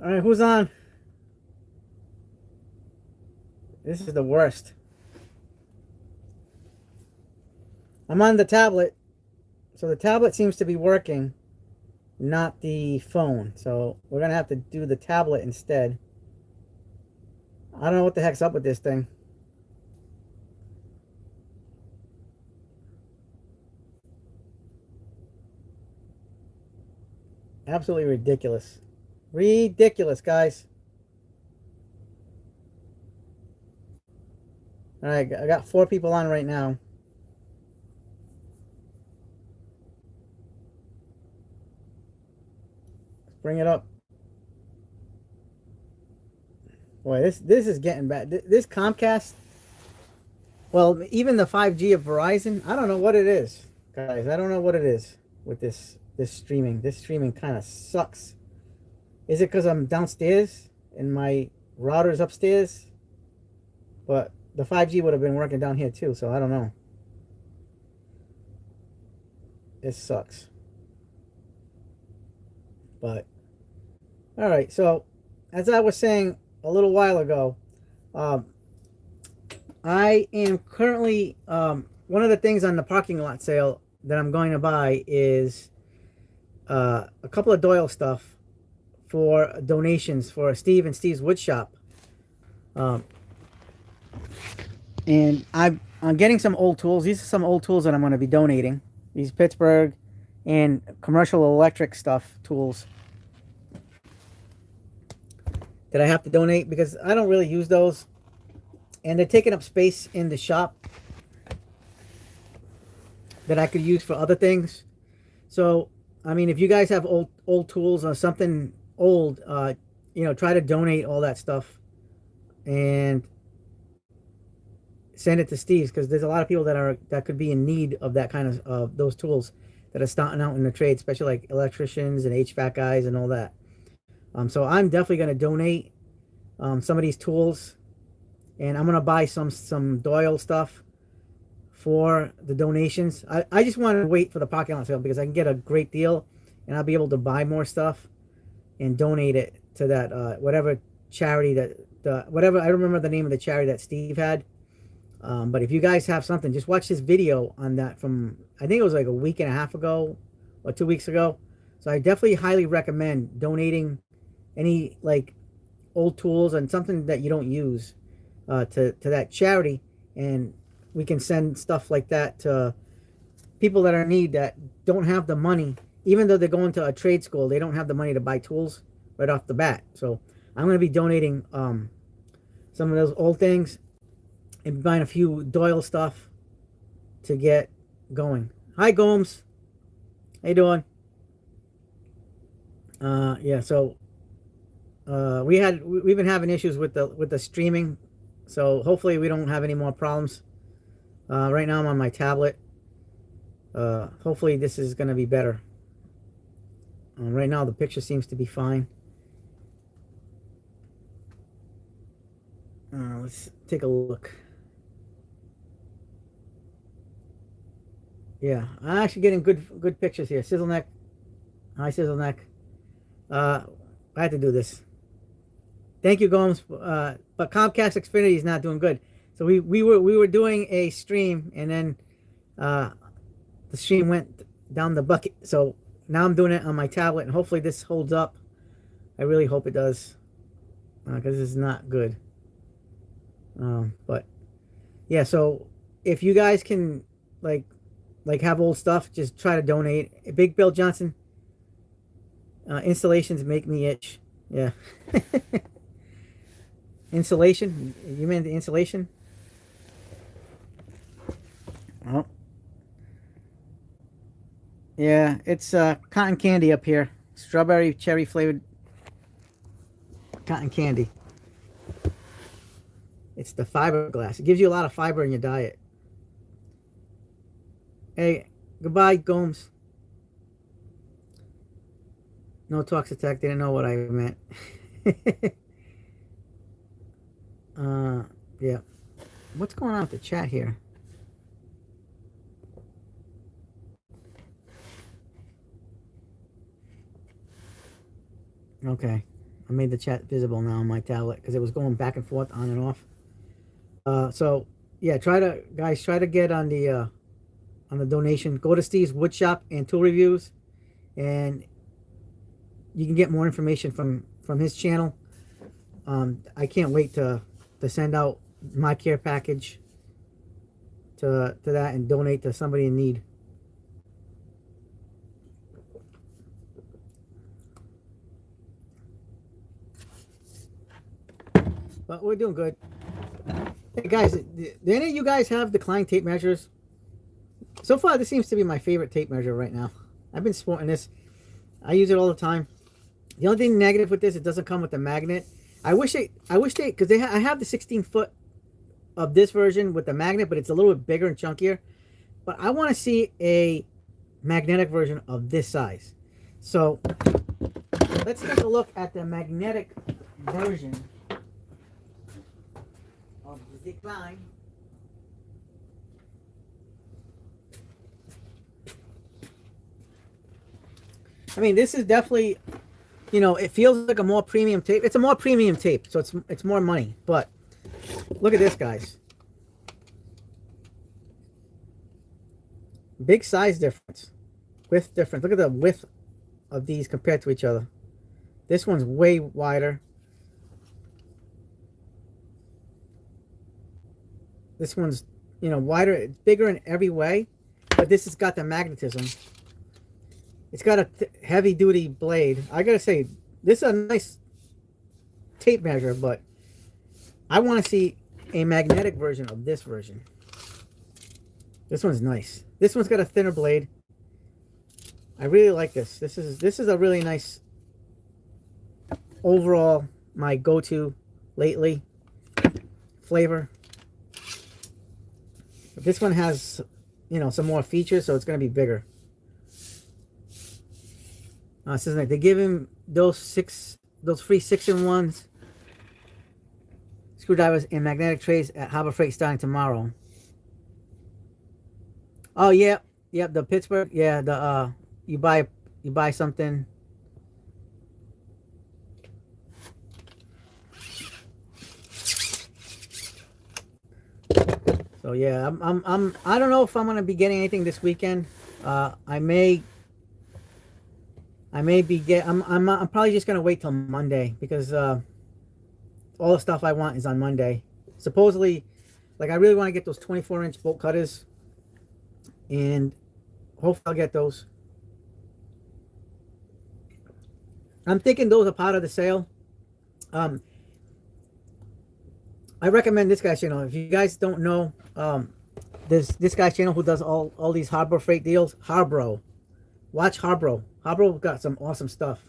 All right, who's on? This is the worst. I'm on the tablet, so the tablet seems to be working, not the phone. So we're gonna have to do the tablet instead. I don't know what the heck's up with this thing. Absolutely ridiculous. Ridiculous, guys. All right, I got 4 people on right now. Let's bring it up. Boy, this is getting bad. This Comcast, well, even the 5G of Verizon, I don't know what it is, guys. I don't know what it is with this streaming. This streaming kind of sucks. Is it because I'm downstairs and my router's upstairs? But the 5G would have been working down here too, so I don't know. It sucks. But all right, so as I was saying a little while ago, um, I am currently one of the things on the parking lot sale that I'm going to buy is a couple of Doyle stuff for donations for Steve and Steve's wood shop. Um, and I'm getting some old tools. These are some old tools that I'm going to be donating. These Pittsburgh and commercial electric stuff tools that I have to donate because I don't really use those, and they're taking up space in the shop that I could use for other things. So, I mean, if you guys have old tools or something old, try to donate all that stuff and send it to Steve's because there's a lot of people that could be in need of that kind of those tools that are starting out in the trade, especially like electricians and HVAC guys and all that. So I'm definitely going to donate some of these tools, and I'm going to buy some Doyle stuff for the donations. I just wanted to wait for the parking lot sale because I can get a great deal, and I'll be able to buy more stuff and donate it to that whatever charity whatever, I don't remember the name of the charity that Steve had. But if you guys have something, just watch this video on that from, I think it was like a week and a half ago or 2 weeks ago. So I definitely highly recommend donating any like old tools and something that you don't use to that charity, and we can send stuff like that to people that are in need that don't have the money. Even though they're going to a trade school, they don't have the money to buy tools right off the bat. So I'm going to be donating some of those old things and buying a few Doyle stuff to get going. Hi, Gomes. How you doing? Yeah, so we've been having issues with the streaming, so hopefully we don't have any more problems. Right now I'm on my tablet. Hopefully this is going to be better. Right now the picture seems to be fine. Let's take a look. Yeah, I'm actually getting good pictures here. Sizzleneck. Hi, Sizzleneck. I had to do this. Thank you, Gomes. But Comcast Xfinity is not doing good. So we were doing a stream, and then the stream went down the bucket. So now I'm doing it on my tablet, and hopefully this holds up. I really hope it does, because this is not good. But yeah, so if you guys can like have old stuff, just try to donate. Big Bill Johnson, installations make me itch. Yeah. Insulation? You mean the insulation? Oh. Yeah, it's cotton candy up here. Strawberry cherry flavored cotton candy. It's the fiberglass. It gives you a lot of fiber in your diet. Hey, goodbye, Gomes. No talks attack. Didn't know what I meant. Yeah. What's going on with the chat here? Okay. I made the chat visible now on my tablet because it was going back and forth on and off. So yeah, guys, try to get on the donation. Go to Steve's Woodshop and Tool Reviews, and you can get more information from his channel. I can't wait to send out my care package to that and donate to somebody in need. But we're doing good. Hey guys, do any of you guys have declined tape measures? So far, this seems to be my favorite tape measure right now. I've been sporting this. I use it all the time. The only thing negative with this, it doesn't come with the magnet. I wish they, because I have the 16-foot of this version with the magnet, but it's a little bit bigger and chunkier. But I want to see a magnetic version of this size. So let's take a look at the magnetic version of the decline. I mean, this is definitely, you know, it feels like a more premium tape. It's a more premium tape, so it's more money. But look at this, guys. Big size difference. Width difference. Look at the width of these compared to each other. This one's way wider. This one's, you know, wider. It's bigger in every way. But this has got the magnetism. It's got a heavy-duty blade. I gotta say, this is a nice tape measure, but I want to see a magnetic version of this version. This one's nice. This one's got a thinner blade. I really like this. This is a really nice overall, my go-to lately flavor. But this one has, you know, some more features, so it's going to be bigger. This is like they give him those free 6-in-1s screwdrivers and magnetic trays at Harbor Freight starting tomorrow. Oh yeah, yep, the Pittsburgh, yeah, the you buy something. So yeah, I don't know if I'm gonna be getting anything this weekend. I may be I'm probably just gonna wait till Monday because all the stuff I want is on Monday. Supposedly, like I really want to get those 24-inch bolt cutters, and hopefully I'll get those. I'm thinking those are part of the sale. I recommend this guy's channel. If you guys don't know, this guy's channel who does all these Harbor Freight deals, Harbro. Watch Harbro. Harbro got some awesome stuff.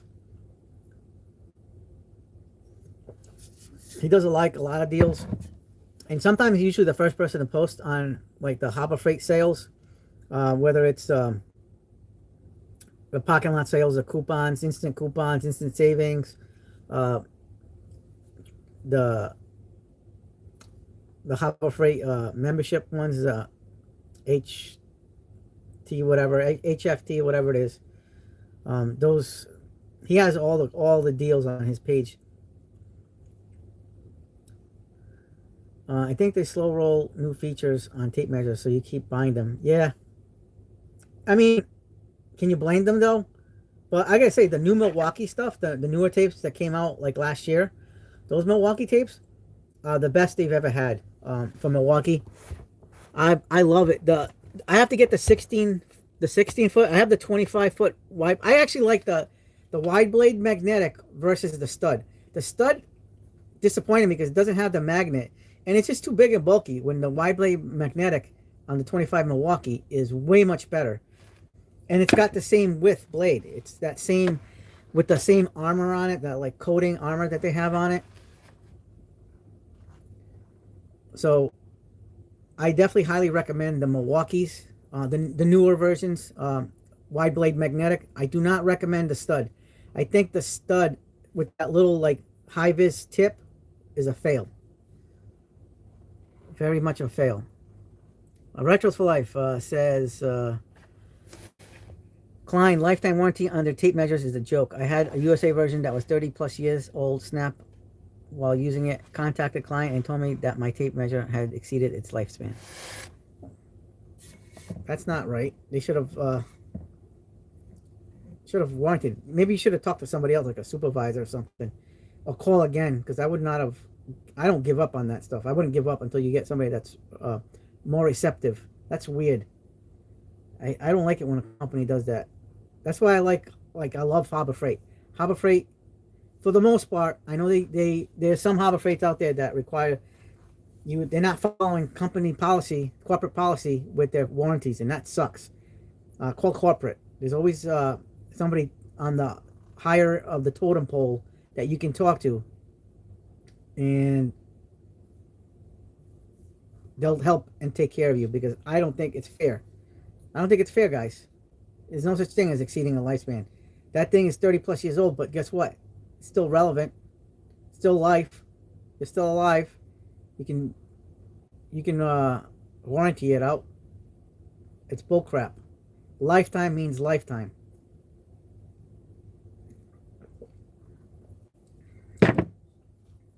He does a lot of deals, and sometimes he's usually the first person to post on like the Harbor Freight sales, whether it's the parking lot sales, or coupons, instant savings, the Harbor Freight membership ones, HT whatever, HFT whatever it is. Those, he has all the deals on his page. I think they slow roll new features on tape measures, so you keep buying them. Yeah. I mean, can you blame them though? But I gotta say, the new Milwaukee stuff, the newer tapes that came out like last year, those Milwaukee tapes are the best they've ever had from Milwaukee. I love it. I have to get the 16 foot. I have the 25-foot wide. I actually like the wide blade magnetic versus the stud. The stud disappointed me because it doesn't have the magnet, and it's just too big and bulky. When the wide blade magnetic on the 25 Milwaukee is way much better, and it's got the same width blade. It's that same with the same armor on it, that like coating armor that they have on it. So I definitely highly recommend the Milwaukee's, the newer versions, wide blade magnetic. I do not recommend the stud. I think the stud with that little like high vis tip is a fail. Very much a fail. Retros for Life says, Klein, lifetime warranty under tape measures is a joke. I had a USA version that was 30 plus years old. Snap while using it. Contacted client and told me that my tape measure had exceeded its lifespan. That's not right. They should have warranted. Maybe you should have talked to somebody else, like a supervisor or something, or call again, because I would not have. I don't give up on that stuff. I wouldn't give up until you get somebody that's more receptive. That's weird. I don't like it when a company does that. That's why I I love Harbor Freight. Harbor Freight, for the most part, I know there's some Harbor Freights out there that require you. They're not following company policy, corporate policy with their warranties, and that sucks. Call corporate. There's always somebody on the higher of the totem pole that you can talk to, and they'll help and take care of you, because I don't think it's fair. I don't think it's fair, guys. There's no such thing as exceeding a lifespan. That thing is 30 plus years old, but guess what? It's still relevant. Still life. You're still alive. You can warranty it out. It's bullcrap. Lifetime means lifetime.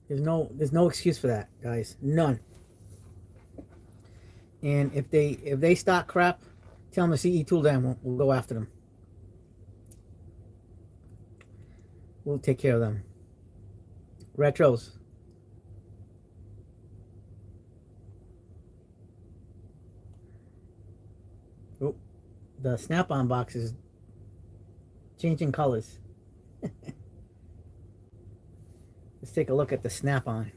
There's no excuse for that, guys. None. And if they stock crap, tell them to CE Tool them. We'll go after them. We'll take care of them. Retros. Oh, the Snap-on box is changing colors. Let's take a look at the Snap-on.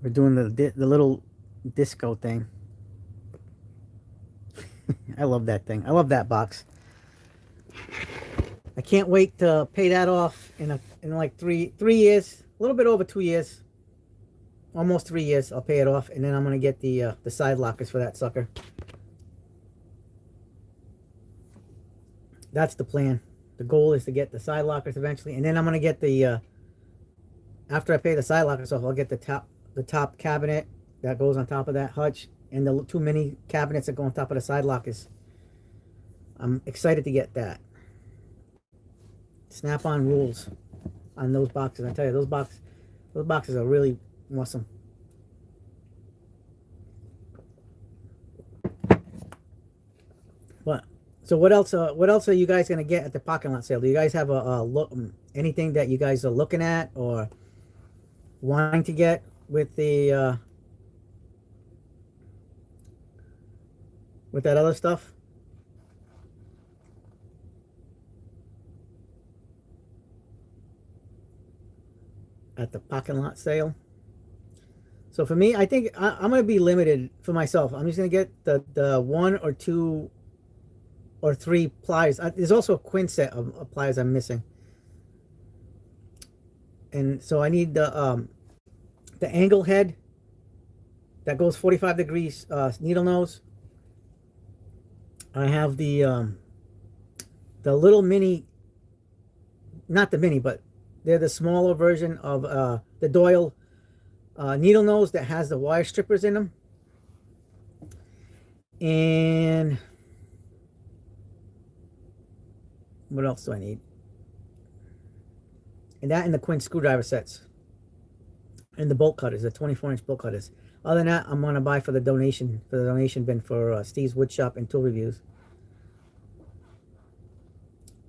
We're doing the little disco thing. I love that thing. I love that box. I can't wait to pay that off in like three years, a little bit over 2 years, almost 3 years. I'll pay it off, and then I'm gonna get the side lockers for that sucker. That's the plan. The goal is to get the side lockers eventually, and then I'm gonna get the after I pay the side lockers off, I'll get the top cabinet that goes on top of that hutch, and the 2 mini cabinets that go on top of the side lockers. I'm excited to get that. Snap-on rules on those boxes. I tell you, those boxes are really awesome. What? So what else are you guys gonna get at the parking lot sale? Do you guys have a look, anything that you guys are looking at or wanting to get with the with that other stuff? At the parking lot sale. So for me, I think I'm going to be limited for myself. I'm just going to get the 1 or 2 or 3 pliers. There's also a quin set of pliers I'm missing. And so I need the angle head that goes 45 degrees needle nose. I have the little mini, not the mini, but they're the smaller version of the Doyle needle nose that has the wire strippers in them. And what else do I need? And that and the Quinn screwdriver sets. And the bolt cutters, the 24-inch bolt cutters. Other than that, I'm going to buy for the donation bin for Steve's Woodshop and Tool Reviews.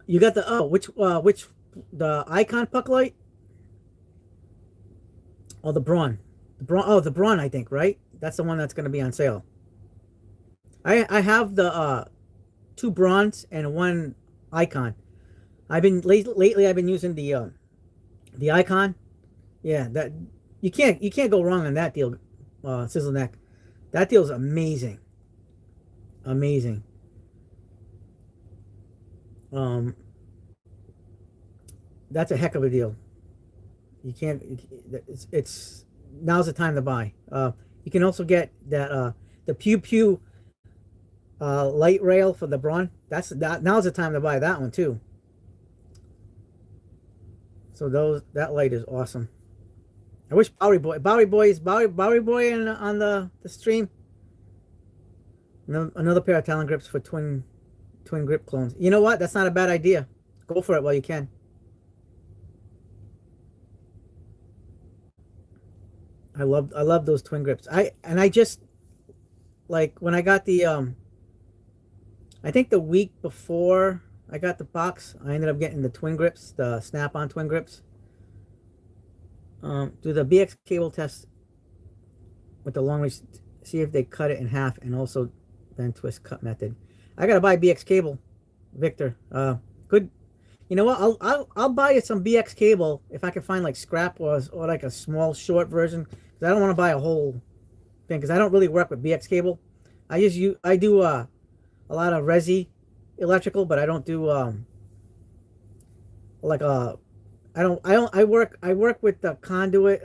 You got the, which the Icon puck light? Oh, the Braun. The Braun, I think, right? That's the one that's going to be on sale. I have the 2 Brauns and 1 Icon. I've been lately I've been using the Icon. Yeah, that you can't go wrong on that deal, Sizzle Neck. That deal's amazing. Amazing. That's a heck of a deal. You can't. It's now's the time to buy. You can also get that the Pew Pew light rail for the Braun. Now's the time to buy that one too. So that light is awesome. I wish Bowery Boy on the stream. Another pair of Talon grips for twin grip clones. You know what? That's not a bad idea. Go for it while you can. I love those twin grips. I just like when I got the I think the week before I got the box, I ended up getting the twin grips, the snap-on twin grips. Do the BX cable test with the long reach, see if they cut it in half, and also then twist cut method. I gotta buy BX cable, Victor. Good. You know what? I'll buy you some BX cable if I can find like scrap or like a small short version. Because I don't want to buy a whole thing because I don't really work with BX cable. I do a lot of resi electrical, but I don't do like a I work with the conduit,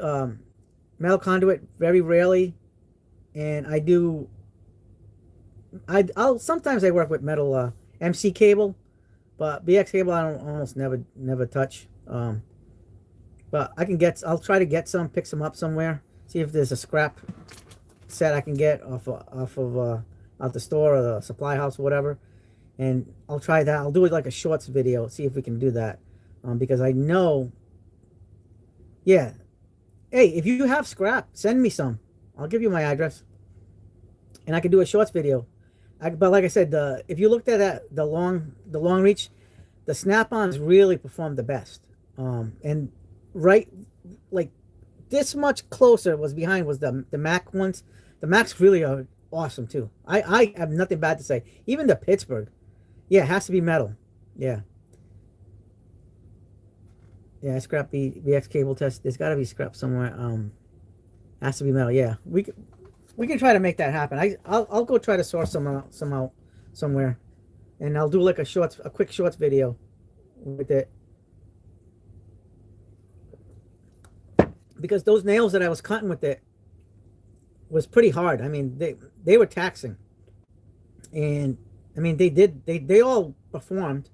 metal conduit very rarely, and I'll sometimes I work with metal MC cable, but BX cable I don't almost never touch. But I'll try to get some, pick some up somewhere, see if there's a scrap set I can get off the store or the supply house or whatever, and I'll try that. I'll do it like a shorts video, see if we can do that. Because I know, yeah. Hey, if you have scrap, send me some. I'll give you my address, and I can do a shorts video. But like I said, if you looked at that, the long reach, the snap-ons really performed the best. And right, like this much closer was the Mac ones. The Macs really are awesome too. I have nothing bad to say. Even the Pittsburgh, yeah, it has to be metal. Yeah. Yeah, scrap BX cable test. There's got to be scrap somewhere. Has to be metal. Yeah, we can try to make that happen. I'll go try to source some out somewhere, and I'll do like a quick shorts video with it. Because those nails that I was cutting with it was pretty hard. I mean, they were taxing, and I mean they all performed.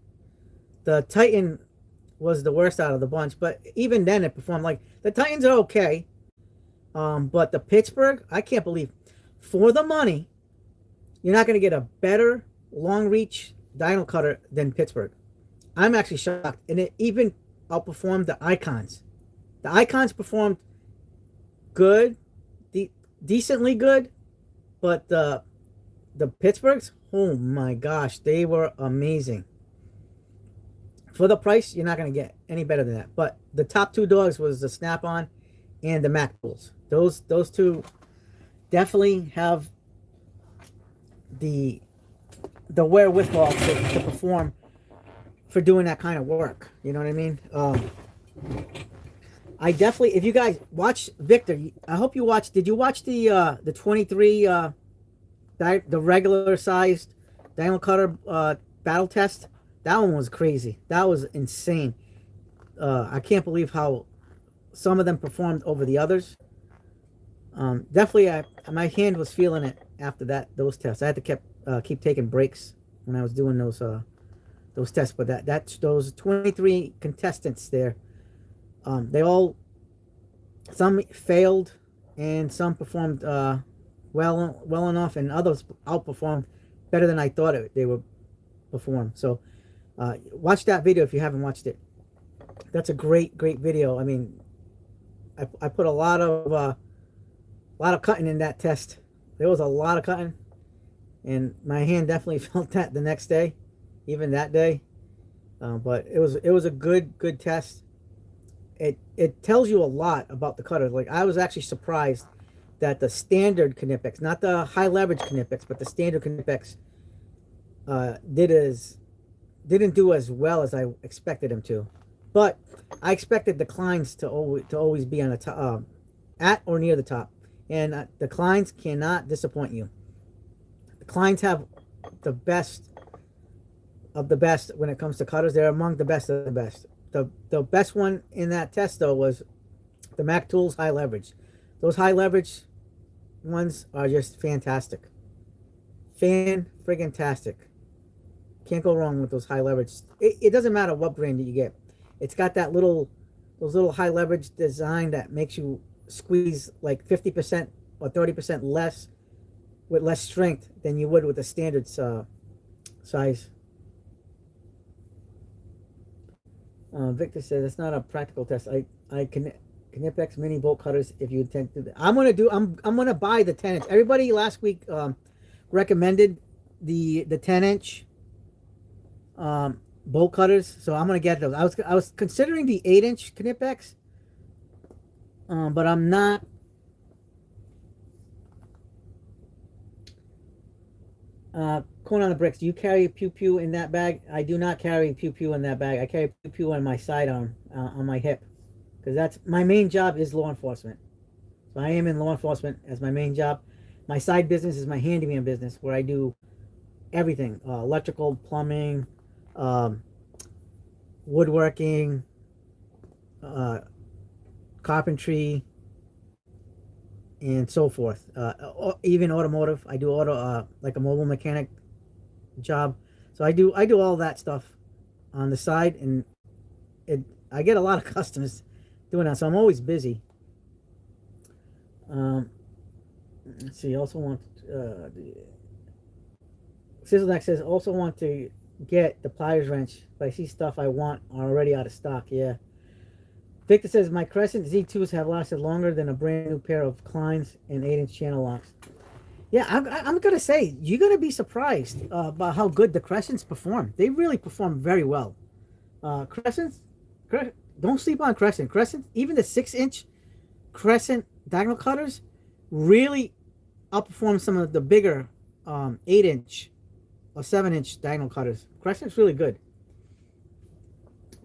The Titan was the worst out of the bunch, but even then it performed. Like the Titans are okay, but the Pittsburgh, I can't believe, for the money, you're not going to get a better long reach dyno cutter than Pittsburgh. I'm actually shocked, and it even outperformed the Icons. The Icons performed good, decently good, but the Pittsburghs, oh my gosh, they were amazing. For the price, you're not going to get any better than that. But the top two dogs was the Snap-on and the Mac tools. Those two definitely have the wherewithal to perform for doing that kind of work. You know what I mean? I definitely, if you guys watch Victor, I hope you watched. Did you watch the 23 the regular sized dyno cutter battle test? That one was crazy. That was insane. I can't believe how some of them performed over the others. Definitely, my hand was feeling it after those tests. I had to keep taking breaks when I was doing those tests. But those 23 contestants there, some failed and some performed well enough, and others outperformed better than I thought they would perform. So. Watch that video if you haven't watched it. That's a great video. I mean, I put a lot of cutting in that test. There was a lot of cutting, and my hand definitely felt that the next day, even that day. But it was a good test. It tells you a lot about the cutter. Like I was actually surprised that the standard Knipex, not the high leverage Knipex, but the standard Knipex, didn't do as well as I expected him to. But I expected the Kleins to always be on the top, at or near the top, and the Kleins cannot disappoint you. The Kleins have the best of the best when it comes to cutters. They're among the best of the best. The best one in that test though was the Mac Tools high leverage. Those high leverage ones are just fantastic. Fan-friggin-tastic. Can't go wrong with those high leverage. It doesn't matter what brand you get. It's got those little high leverage design that makes you squeeze like 50% or 30% less with less strength than you would with a standard size. Victor says it's not a practical test. I can Knipex mini bolt cutters if you intend to do that. I'm gonna buy the 10 inch. Everybody last week recommended the 10 inch bolt cutters, so I'm gonna get those. I was considering the 8 inch Knipex, but I'm not. Corn on the bricks. Do you carry pew pew in that bag? I do not carry pew pew in that bag. I carry pew pew on my sidearm, on my hip, because that's my main job is law enforcement. So I am in law enforcement as my main job. My side business is my handyman business, where I do everything: electrical, plumbing, woodworking, carpentry, and so forth. Even automotive. I do auto, like a mobile mechanic job. So I do all that stuff on the side, and I get a lot of customers doing that. So I'm always busy. Let's see. Also want Sizzleneck says also want to get the pliers wrench, but I see stuff I want already out of stock. Yeah. Victor says my Crescent Z2s have lasted longer than a brand new pair of Kleins and 8 inch channel locks. Yeah, I'm gonna say you're gonna be surprised about how good the Crescents perform. They really perform very well. Crescents, don't sleep on Crescent. Crescent, even the 6 inch Crescent diagonal cutters, really outperform some of the bigger 8 inch or 7 inch diagonal cutters. Crescent's really good.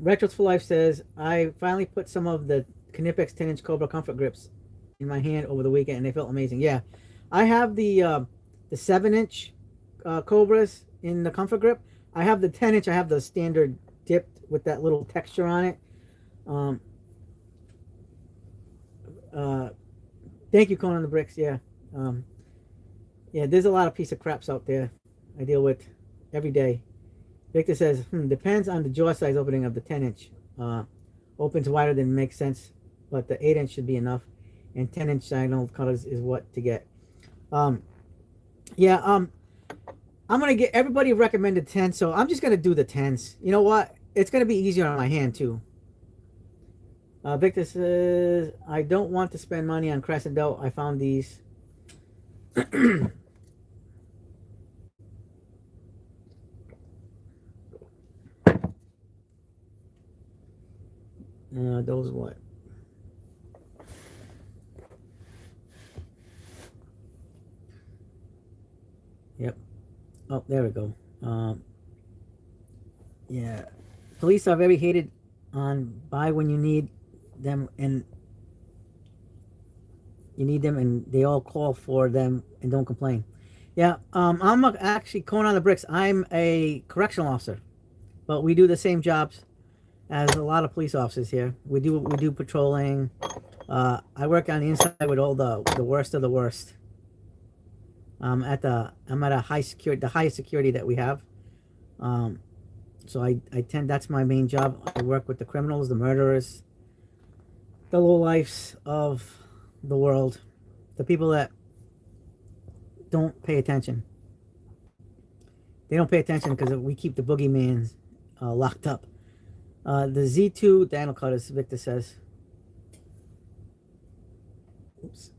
Retros for Life says, I finally put some of the Knipex 10 inch Cobra comfort grips in my hand over the weekend, and they felt amazing. Yeah, I have the 7 inch Cobras in the comfort grip. I have the 10 inch. I have the standard dipped with that little texture on it. Thank you, Conan the Bricks. Yeah, yeah. There's a lot of piece of craps out there I deal with every day. Victor says, depends on the jaw size opening of the 10 inch. Opens wider than makes sense, but the 8 inch should be enough. And 10 inch diagonal cutters is what to get. Yeah, I'm going to get everybody recommended 10, so I'm just going to do the 10s. You know what? It's going to be easier on my hand, too. Victor says, I don't want to spend money on Crescent Dough. I found these. Those what? Yep. Oh, there we go. Yeah. Police are very hated on buy when you need them, and they all call for them and don't complain. Yeah. I'm actually Conan the Bricks. I'm a correctional officer, but we do the same jobs as a lot of police officers here. We do patrolling. I work on the inside with all the worst of the worst. I'm at a high security, the highest security that we have. So I tend, that's my main job. I work with the criminals, the murderers, the lowlifes of the world, the people that don't pay attention. They don't pay attention because we keep the boogeyman locked up. The Z2 diagonal cutters, Victor says. Oops.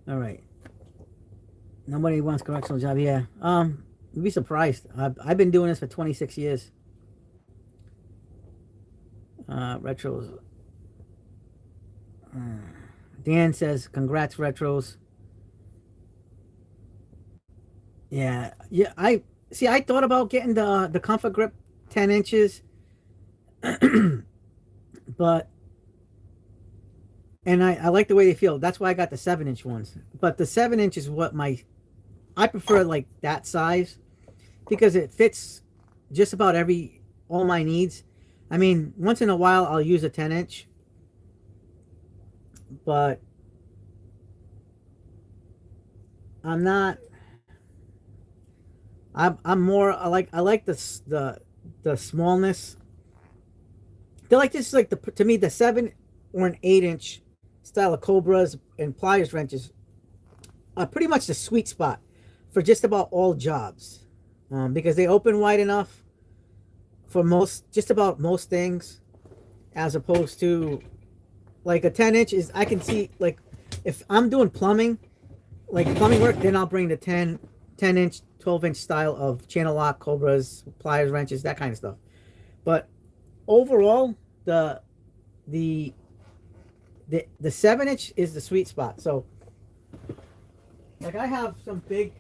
All right. Nobody wants correctional job. Yeah. You'd be surprised. I've been doing this for 26 years. Retros. Dan says, congrats, Retros. Yeah. Yeah. I thought about getting the comfort grip 10 inches. But and I like the way they feel. That's why I got the 7 inch ones. But the 7 inch is what I prefer, like that size, because it fits just about every all my needs. I mean, once in a while I'll use a 10-inch, but I'm not. I'm more. I like the smallness. They're like this. Like to me, the 7 or an 8-inch style of cobras and pliers wrenches are pretty much the sweet spot for just about all jobs, because they open wide enough for just about most things, as opposed to like a 10-inch is, I can see, like if I'm doing plumbing, like plumbing work, then I'll bring the 10-inch, 12-inch style of channel lock cobras, pliers, wrenches, that kind of stuff. But overall, the 7-inch is the sweet spot. So like I have some big,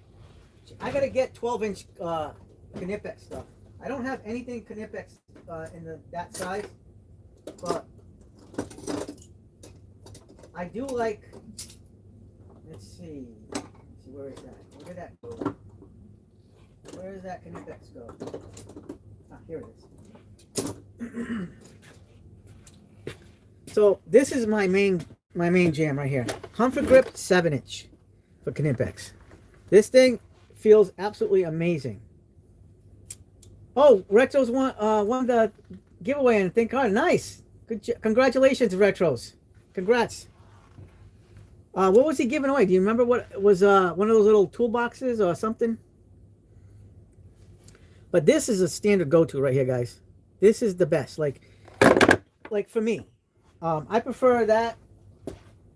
I gotta get 12-inch Knipex stuff. I don't have anything Knipex in that size, but I do like. Let's see where is that? Where did that go? Where does that Knipex go? Ah, here it is. So this is my main jam right here. Comfort Grip 7-inch for Knipex. This thing feels absolutely amazing. Oh, Retros won the giveaway and think hard. Nice. Congratulations, Retros. Congrats. What was he giving away? Do you remember what it was? One of those little toolboxes or something? But this is a standard go-to right here, guys. This is the best. Like for me, I prefer that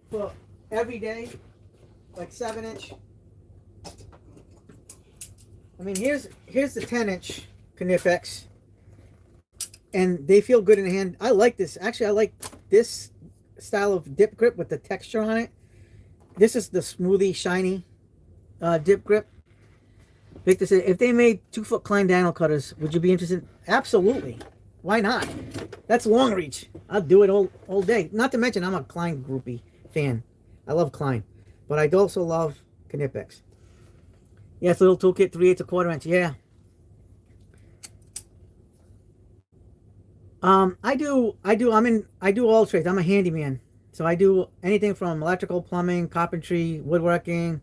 for every day. Like 7-inch. I mean, here's the 10-inch Knipex, and they feel good in the hand. I like this. Actually, I like this style of dip grip with the texture on it. This is the smoothie, shiny dip grip. Victor said, if they made 2-foot Klein Daniel cutters, would you be interested? Absolutely. Why not? That's long reach. I'll do it all day. Not to mention, I'm a Klein groupie fan. I love Klein. But I also love Knipex. Yes, little toolkit, 3/8 1/4 inch. Yeah. I do all trades. I'm a handyman. So I do anything from electrical, plumbing, carpentry, woodworking,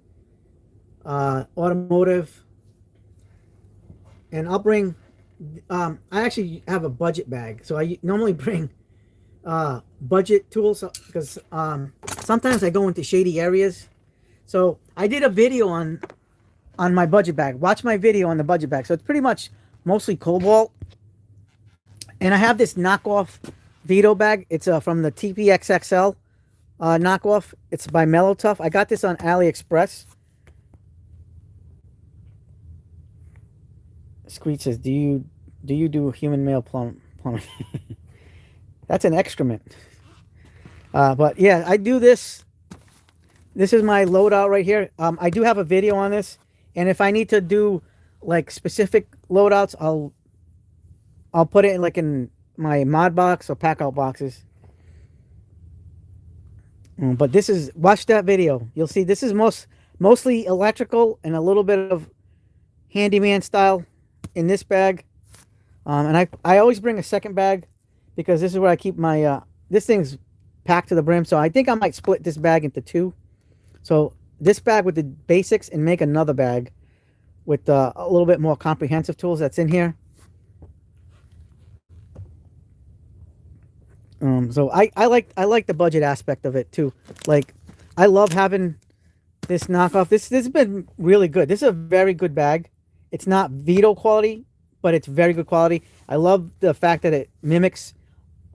automotive. And I'll bring, I actually have a budget bag. So I normally bring budget tools, because sometimes I go into shady areas. So I did a video on my budget bag. Watch my video on the budget bag. So it's pretty much mostly cobalt. And I have this knockoff Vito bag. It's from the TPXXL knockoff. It's by Mellow Tough. I got this on AliExpress. Screech says, do you do human male plumbing? That's an excrement. But yeah, I do this. This is my loadout right here. I do have a video on this, and if I need to do like specific loadouts, I'll put it in my mod box or pack out boxes. But this is, watch that video. You'll see this is mostly electrical and a little bit of handyman style in this bag. And I always bring a second bag, because this is where I keep my this thing's packed to the brim. So I think I might split this bag into 2. So this bag with the basics, and make another bag with a little bit more comprehensive tools that's in here. So I like the budget aspect of it too. Like, I love having this knockoff. This has been really good. This is a very good bag. It's not Vito quality, but it's very good quality. I love the fact that it mimics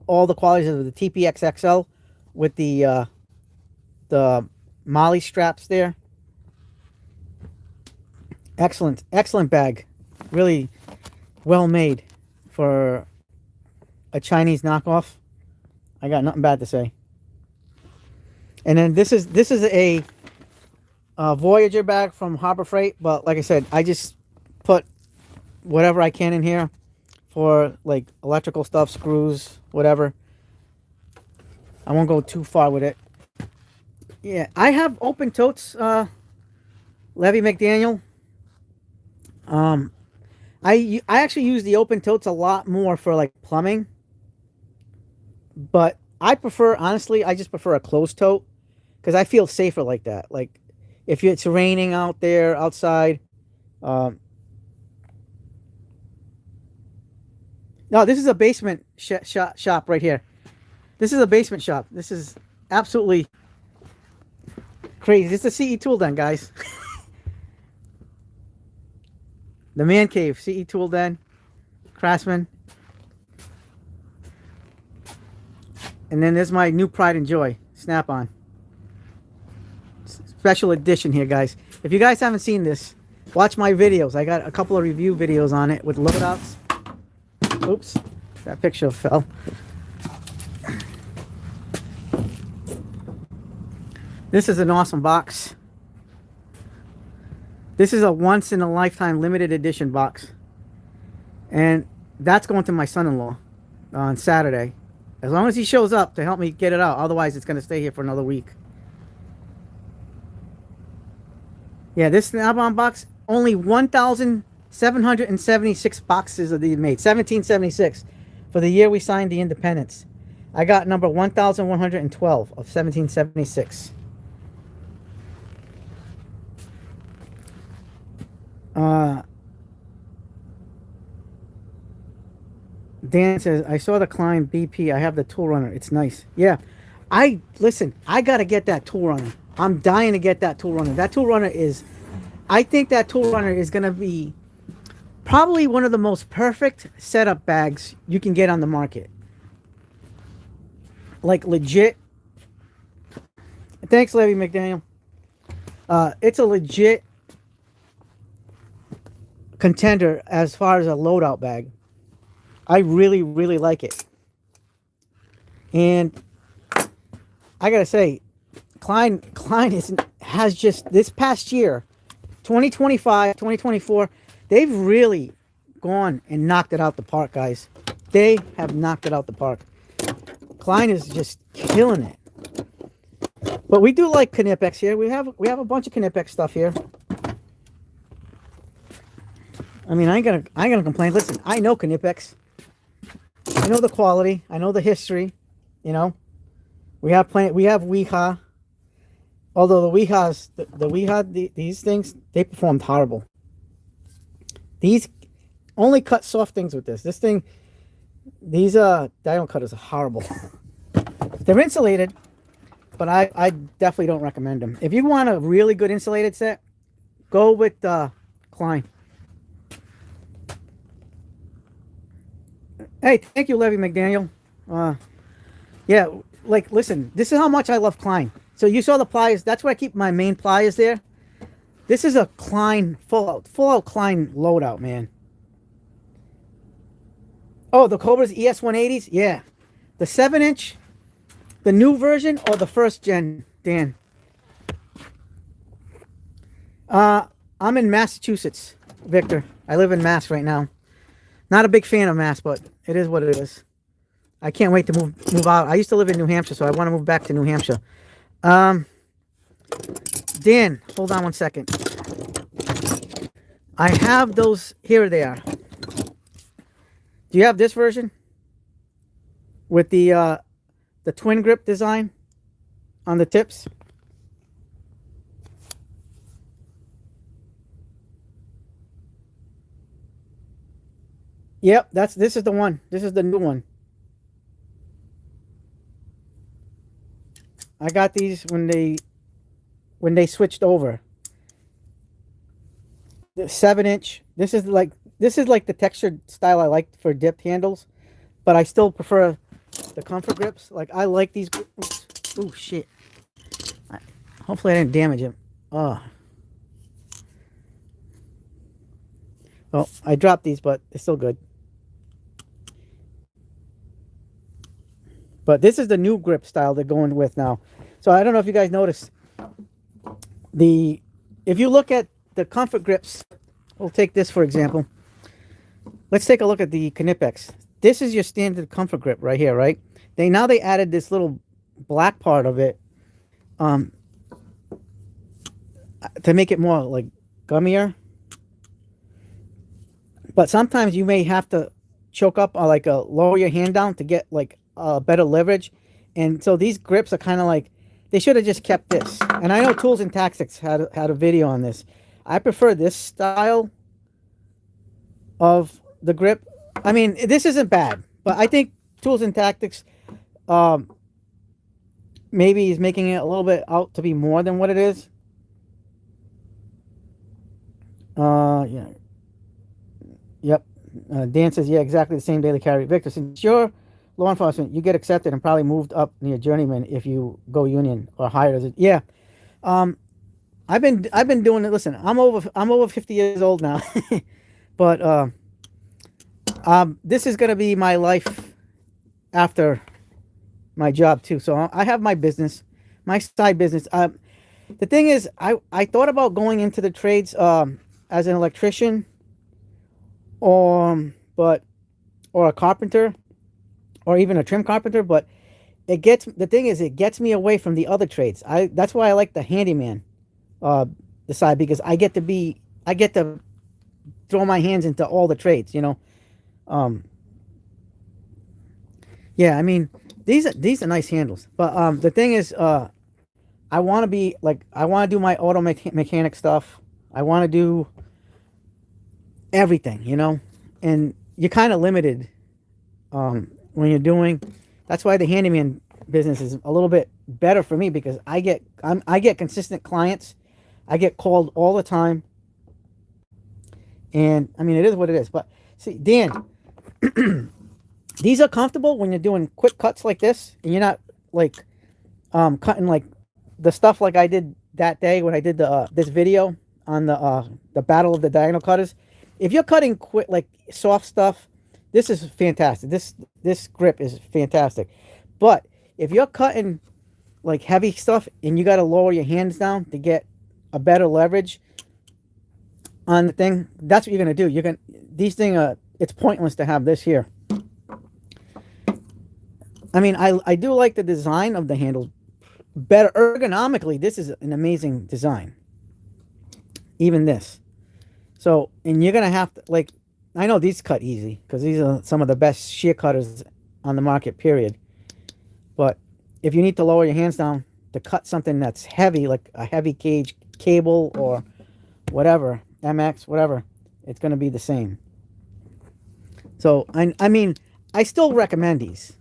all the qualities of the TPXXL with the Molly straps there. Excellent bag. Really well made for a Chinese knockoff. I got nothing bad to say. And then this is a Voyager bag from Harbor Freight, but like I said, I just put whatever I can in here for like electrical stuff, screws, whatever. I won't go too far with it. Yeah, I have open totes, Levy McDaniel. I actually use the open totes a lot more for like plumbing, but I prefer, honestly, I just prefer a closed tote because I feel safer like that. Like if it's raining out there outside. Um, no, this is a basement shop right here. This is a basement shop. This is absolutely crazy. It's a CE tool den, guys. The man cave, CE tool den, Craftsman. And then there's my new pride and joy, Snap-on. Special edition here, guys. If you guys haven't seen this, watch my videos. I got a couple of review videos on it with loadouts. Oops, that picture fell. This is an awesome box. This is a once-in-a-lifetime limited edition box. And that's going to my son-in-law on Saturday. As long as he shows up to help me get it out. Otherwise, it's going to stay here for another week. Yeah, this Snap-on box, only 1,776 boxes of these made. 1776 for the year we signed the independence. I got number 1,112 of 1776. Dan says, I saw the Klein BP. I have the tool runner. It's nice. Yeah. Listen, I got to get that tool runner. I'm dying to get that tool runner. That tool runner is, I think that tool runner is going to be probably one of the most perfect setup bags you can get on the market. Like legit. Thanks, Levy McDaniel. It's a legit contender as far as a loadout bag. I really, really like it. And I gotta say, Klein has just, this past year, 2025, 2024, they've really gone and knocked it out the park, guys. They have knocked it out the park. Klein is just killing it. But we do like Knipex here. We have a bunch of Knipex stuff here. I mean, I ain't gonna complain. Listen, I know Knipex. I know the quality. I know the history. You know, we have Weeha. Although the Weeha, these things, they performed horrible. These only cut soft things with this. This thing, these diamond cutters are horrible. They're insulated, but I definitely don't recommend them. If you want a really good insulated set, go with Klein. Hey, thank you, Levy McDaniel. Yeah, like, listen, this is how much I love Klein. So you saw the pliers. That's where I keep my main pliers there. This is a Klein, full out Klein loadout, man. Oh, the Cobra's ES180s? Yeah. The 7-inch, the new version, or the first gen, Dan? I'm in Massachusetts, Victor. I live in Mass right now. Not a big fan of Mass, but it is what it is. I can't wait to move out. I used to live in New Hampshire, so I want to move back to New Hampshire. Dan, hold on one second. I have those. Here they are. Do you have this version with the twin grip design on the tips? Yep, this is the one. This is the new one. I got these when they switched over. The 7-inch. This is like the textured style I like for dipped handles, but I still prefer the comfort grips. Like, I like these. Oh shit! Hopefully I didn't damage him. Oh. Well, I dropped these, but they're still good. But this is the new grip style they're going with now. So I don't know if you guys noticed. If you look at the comfort grips, we'll take this for example. Let's take a look at the Knipex. This is your standard comfort grip right here, right? Now they added this little black part of it to make it more like gummier. But sometimes you may have to choke up or like lower your hand down to get like better leverage. And so these grips are kind of like, they should have just kept this. And I know Tools and Tactics had a video on this. I prefer this style of the grip. I mean, this isn't bad, but I think Tools and Tactics maybe is making it a little bit out to be more than what it is. Yeah. Yep. Dan says, yeah, exactly the same daily carry. Victor, since you're law enforcement, you get accepted and probably moved up near journeyman if you go union or hired as a, yeah. I've been doing it. Listen, I'm over 50 years old now. But this is gonna be my life after my job too. So I have my business, my side business. The thing is, I thought about going into the trades as an electrician or a carpenter or even a trim carpenter, but the thing is it gets me away from the other trades. That's why I like the handyman the side, because I get to throw my hands into all the trades, you know. Yeah, I mean, these are nice handles, but the thing is, I want to do my auto mechanic stuff. I want to do everything, you know, and you're kind of limited when you're doing. That's why the handyman business is a little bit better for me, because I get consistent clients. I get called all the time, and I mean, it is what it is. But see, Dan, these are comfortable when you're doing quick cuts like this, and you're not like cutting like the stuff like I did that day when I did the this video on the battle of the diagonal cutters. If you're cutting quick like soft stuff, this is fantastic. This grip is fantastic. But if you're cutting like heavy stuff and you got to lower your hands down to get a better leverage on the thing, that's what you're gonna do. These things it's pointless to have this here. I mean, I do like the design of the handles better ergonomically. This is an amazing design. Even this. So, and you're gonna have to, like, I know these cut easy because these are some of the best shear cutters on the market, period. But if you need to lower your hands down to cut something that's heavy, like a heavy gauge cable or whatever, MX, whatever, it's going to be the same. So, I mean, I still recommend these.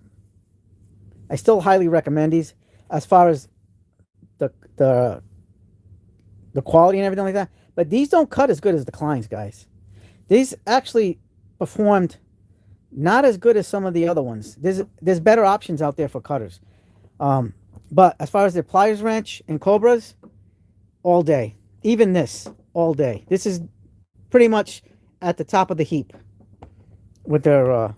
I still highly recommend these as far as the quality and everything like that. But these don't cut as good as the Kleins, guys. These actually performed not as good as some of the other ones. There's better options out there for cutters. But as far as their pliers wrench and Cobras, all day. Even this, all day. This is pretty much at the top of the heap with their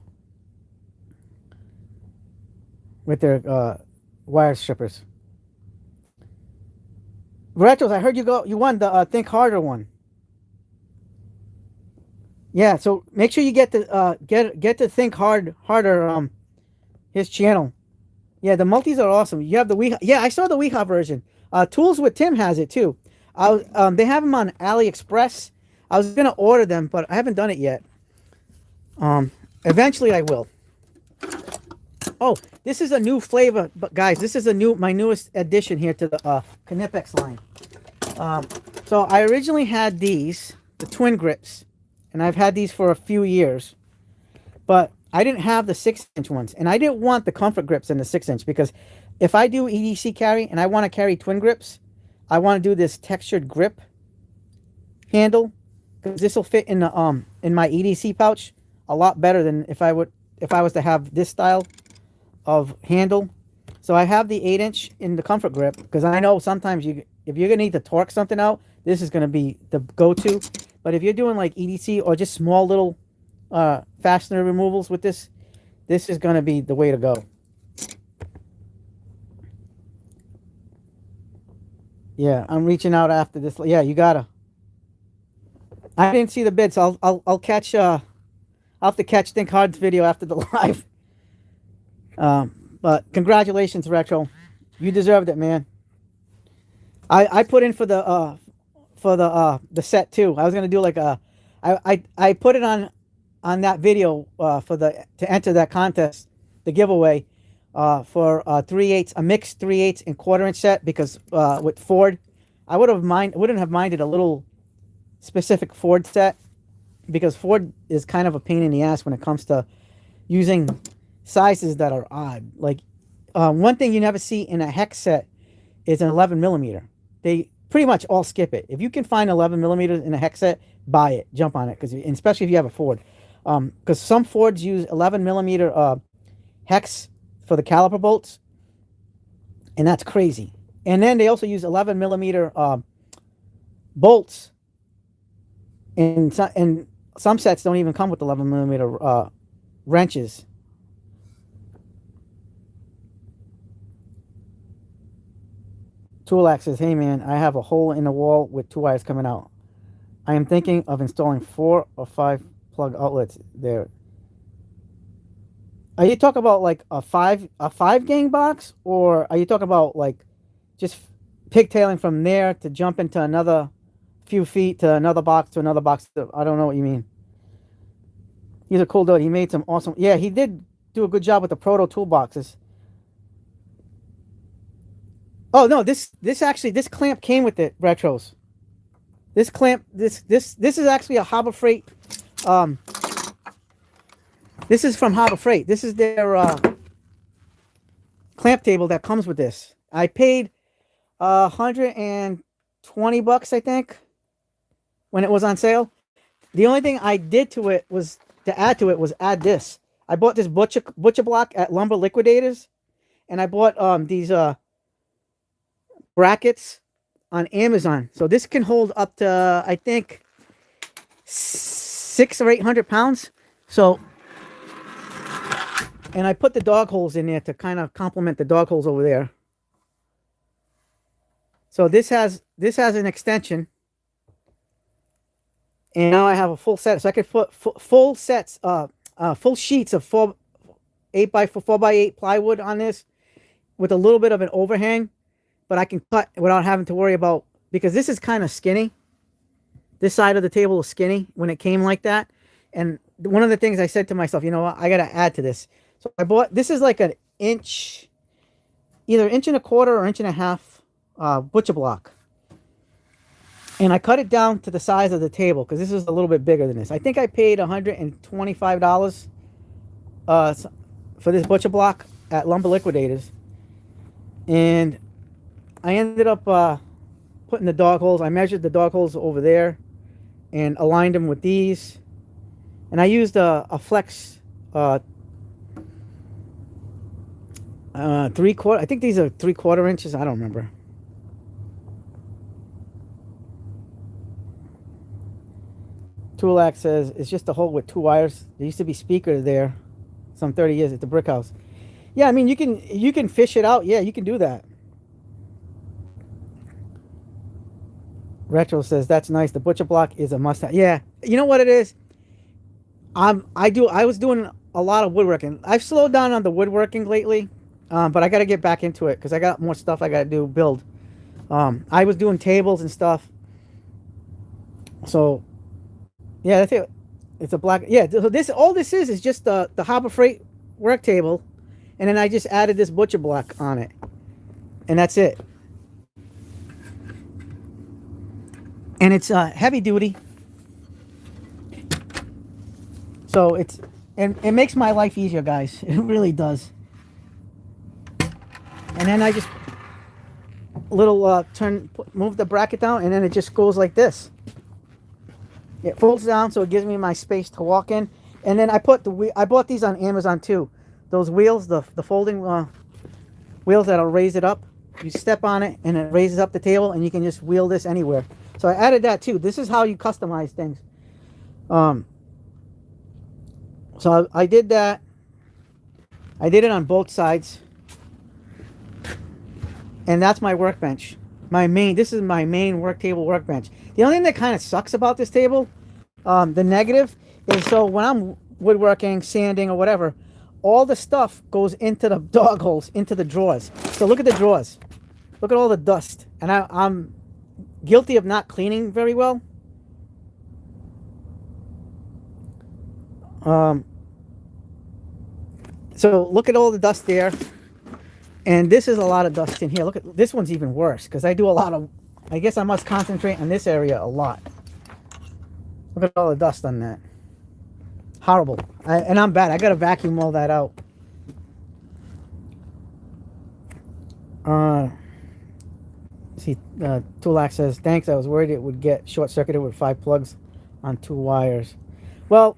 wire strippers. Retros, I heard you won the Think Harder one. Yeah, so make sure you get the get to Think Harder his channel. Yeah, the multis are awesome. You have the Weehaw. Yeah, I saw the Weehaw version. Tools with Tim has it too. They have them on AliExpress. I was gonna order them, but I haven't done it yet. Eventually I will. Oh, this is a new flavor, but guys, this is my newest addition here to the Knipex line. So I originally had these, the twin grips, and I've had these for a few years, but I didn't have the 6-inch ones, and I didn't want the comfort grips in the 6-inch, because if I do EDC carry and I want to carry twin grips, I want to do this textured grip handle, because this will fit in the in my EDC pouch a lot better than if I was to have this style of handle. So I have the 8-inch in the comfort grip, because I know sometimes if you're gonna need to torque something out, this is gonna be the go-to. But if you're doing like EDC or just small little fastener removals with this is gonna be the way to go. Yeah, I'm reaching out after this. Yeah, you gotta. I didn't see the bid, so I'll catch. I'll have to catch Think Hard's video after the live. But congratulations, Retro. You deserved it, man. I put in for the set too. I was gonna do like I put it on on that video to enter that contest, the giveaway for 3/8, a mixed 3/8 and 1/4 inch set, because with Ford, I wouldn't have minded a little specific Ford set, because Ford is kind of a pain in the ass when it comes to using sizes that are odd. Like one thing you never see in a hex set is an 11 millimeter. They pretty much all skip it. If you can find 11 millimeters in a hex set, buy it, jump on it, because especially if you have a Ford, because some Fords use 11 millimeter hex for the caliper bolts, and that's crazy. And then they also use 11 millimeter bolts, and some sets don't even come with 11 millimeter wrenches. Toolax says, hey man, I have a hole in the wall with 2 wires coming out. I am thinking of installing 4 or 5 plug outlets there. Are you talking about like a five gang box, or are you talking about like just pigtailing from there to jump into another few feet to another box to another box? I don't know what you mean. He's a cool dude. He made some awesome. Yeah, he did do a good job with the proto toolboxes. Oh no, this clamp came with it, retros. This clamp, this is actually a Harbor Freight. This is from Harbor Freight. This is their clamp table that comes with this. I paid $120, I think, when it was on sale. The only thing I did to it was add this. I bought this butcher block at Lumber Liquidators, and I bought these brackets on Amazon. So this can hold up to, I think, 600 or 800 pounds. So, and I put the dog holes in there to kind of complement the dog holes over there. So this has an extension, and now I have a full set. So I could put full sets, full sheets of 4x8 plywood on this, with a little bit of an overhang. But I can cut without having to worry about, because this is kind of skinny. This side of the table is skinny when it came like that. And one of the things I said to myself, you know what, I got to add to this. So I bought, this is like an inch, either 1.25 inches or 1.5 inches butcher block. And I cut it down to the size of the table, because this is a little bit bigger than this. I think I paid $125 for this butcher block at Lumber Liquidators. And I ended up putting the dog holes. I measured the dog holes over there and aligned them with these. And I used a flex 3/4. I think these are 3/4 inches. I don't remember. Toolax says it's just a hole with 2 wires. There used to be speaker there some 30 years at the brick house. Yeah, I mean, you can fish it out. Yeah, you can do that. Retro says that's nice. The butcher block is a must-have. Yeah, you know what it is. I was doing a lot of woodworking. I've slowed down on the woodworking lately, but I got to get back into it because I got more stuff I got to do. Build. I was doing tables and stuff. So, yeah, that's it. It's a black. Yeah. So all this is just the Harbor Freight work table, and then I just added this butcher block on it, and that's it. And it's heavy duty, so it makes my life easier, guys. It really does. And then I just move the bracket down, and then it just goes like this. It folds down, so it gives me my space to walk in. And then I bought these on Amazon too. Those wheels, the folding wheels that'll raise it up. You step on it, and it raises up the table, and you can just wheel this anywhere. So I added that too. This is how you customize things. So I did that. I did it on both sides. And that's my workbench. This is my main work table workbench. The only thing that kind of sucks about this table, the negative, is so when I'm woodworking, sanding, or whatever, all the stuff goes into the dog holes, into the drawers. So look at the drawers. Look at all the dust. And I'm guilty of not cleaning very well. Um, so look at all the dust there. And this is a lot of dust in here. Look at this one's even worse because I do a lot of, I guess I must concentrate on this area a lot. Look at all the dust on that. Horrible. And I'm bad. I got to vacuum all that out. See, Tulak says, thanks. I was worried it would get short-circuited with 5 plugs on 2 wires. Well,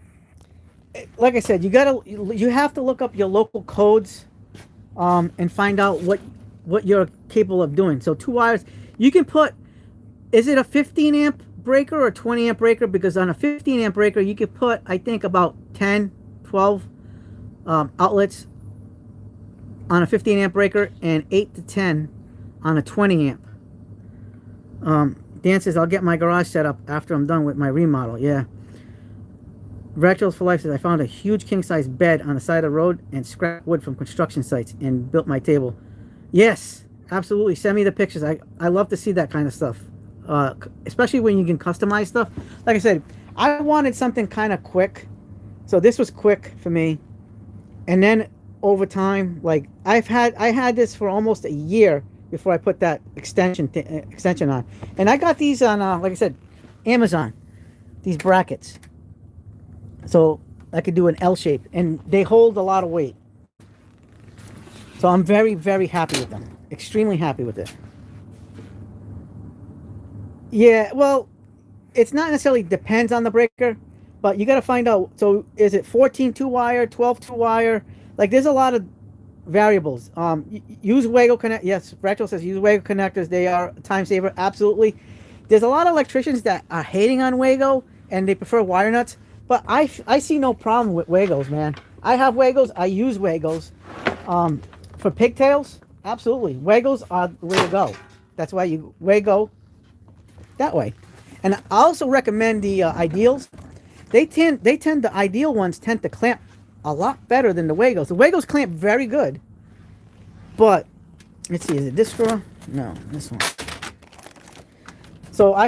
like I said, you have to look up your local codes and find out what you're capable of doing. So 2 wires, you can put, is it a 15 amp breaker or 20 amp breaker? Because on a 15 amp breaker, you could put, I think, about 10, 12 outlets on a 15 amp breaker and 8 to 10 on a 20 amp. Dan says, I'll get my garage set up after I'm done with my remodel. Yeah. Rachels for Life says, I found a huge king-size bed on the side of the road and scrap wood from construction sites and built my table. Yes, absolutely. Send me the pictures. I love to see that kind of stuff, especially when you can customize stuff. Like I said, I wanted something kind of quick. So this was quick for me. And then over time, like I had this for almost a year before I put that extension on. And I got these on, like I said, Amazon, these brackets. So I could do an L shape, and they hold a lot of weight. So I'm very, very happy with them. Extremely happy with it. Yeah, well, it's not necessarily depends on the breaker, but you got to find out. So is it 14 2-wire, 12 2-wire? Like there's a lot of variables. Use Wago connect. Yes, Rachel says use Wago connectors. They are a time saver. Absolutely. There's a lot of electricians that are hating on Wago and they prefer wire nuts. But I see no problem with Wagos, man. I have Wagos. I use Wagos. For pigtails, absolutely. Wagos are the way to go. That's why you Wago that way. And I also recommend the Ideals. The Ideal ones tend to clamp a lot better than the Wagos. The Wagos clamp very good. But, let's see, is it this screw? No, this one. So I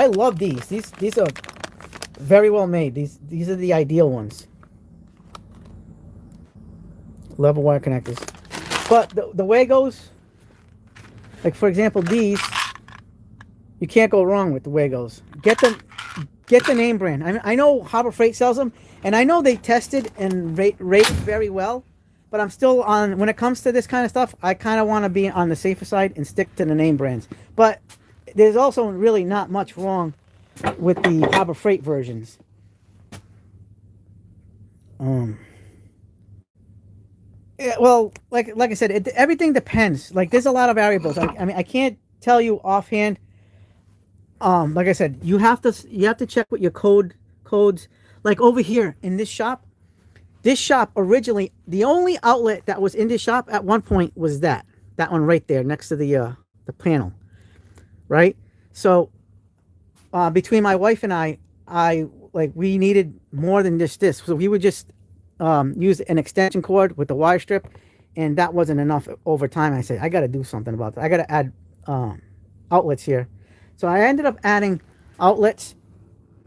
love these. These are very well made. These are the Ideal ones. Level wire connectors. But the Wagos, like for example these, you can't go wrong with the Wagos. Get the name brand. I know Harbor Freight sells them, and I know they tested and rated very well. But I'm still on, when it comes to this kind of stuff, I kind of want to be on the safer side and stick to the name brands. But there's also really not much wrong with the Harbor Freight versions. Yeah, well, like I said, everything depends. Like there's a lot of variables. I mean, I can't tell you offhand. Like I said, you have to check with your codes. Like over here in this shop originally, the only outlet that was in this shop at one point was that one right there next to the panel, right? So between my wife and I we needed more than just this, so we would just use an extension cord with the wire strip, and that wasn't enough over time. I said, I got to do something about that. I got to add outlets here. So I ended up adding outlets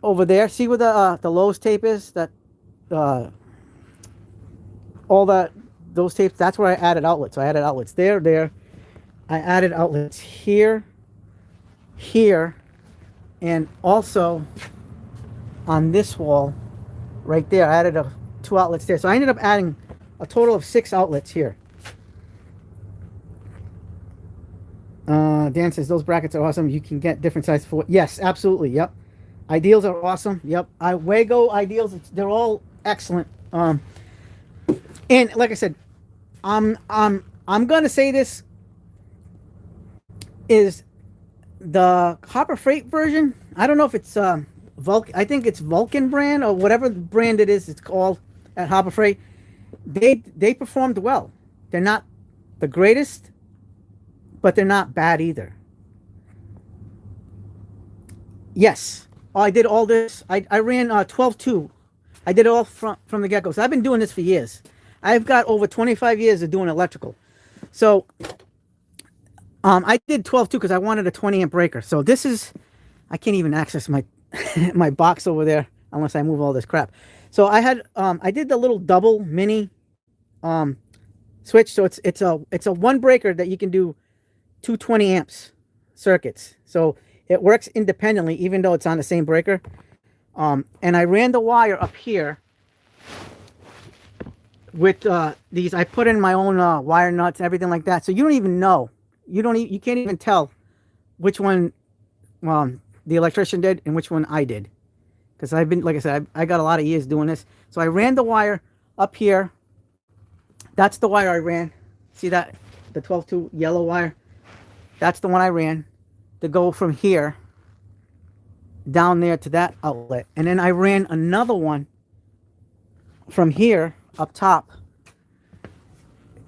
over there. See where the Lowe's tape is? That those tapes. That's where I added outlets. So I added outlets there. I added outlets here, and also on this wall right there. I added 2 outlets there. So I ended up adding a total of 6 outlets here. Dan says those brackets are awesome. You can get different sizes for. Yes, absolutely. Yep. Ideals are awesome. Yep. Wago Ideals. They're all excellent. And like I said, I'm gonna say this is the Harbor Freight version. I don't know if it's Vulcan. I think it's Vulcan brand or whatever brand it is. It's called at Harbor Freight. They performed well. They're not the greatest, but they're not bad either. Yes. Oh, I did all this. I ran 12-2. I did it all from the get-go. So I've been doing this for years. I've got over 25 years of doing electrical. So I did 12-2 because I wanted a 20 amp breaker. So this is, I can't even access my my box over there unless I move all this crap. So I did the little double mini switch. So it's a one breaker that you can do 220 amps circuits. So it works independently, even though it's on the same breaker. And I ran the wire up here with these. I put in my own wire nuts and everything like that. So you don't even know. You can't even tell which one the electrician did and which one I did. Because I've been, like I said, I got a lot of years doing this. So I ran the wire up here. That's the wire I ran. See that? The 12-2 yellow wire? That's the one I ran to go from here down there to that outlet. And then I ran another one from here up top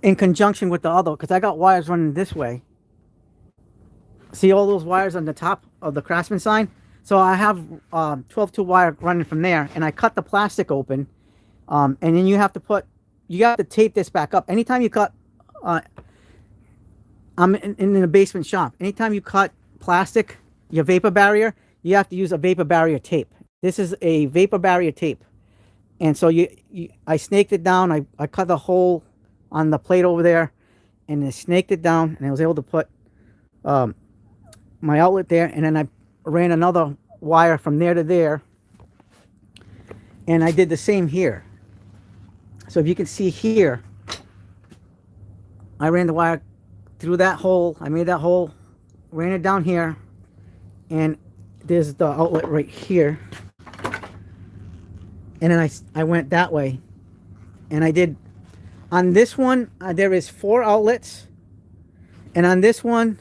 in conjunction with the other, because I got wires running this way. See all those wires on the top of the Craftsman sign? So I have 12-2 wire running from there, and I cut the plastic open, and then you have to tape this back up. Anytime you cut, I'm in the basement shop. Anytime you cut plastic, your vapor barrier, you have to use a vapor barrier tape. This is a vapor barrier tape. And so I snaked it down. I cut the hole on the plate over there, and then snaked it down, and I was able to put my outlet there, and then I ran another wire from there to there, and I did the same here. So if you can see here, I ran the wire through that hole. I made that hole, ran it down here, and there's the outlet right here. And then I went that way, and I did on this one. There is 4 outlets, and on this one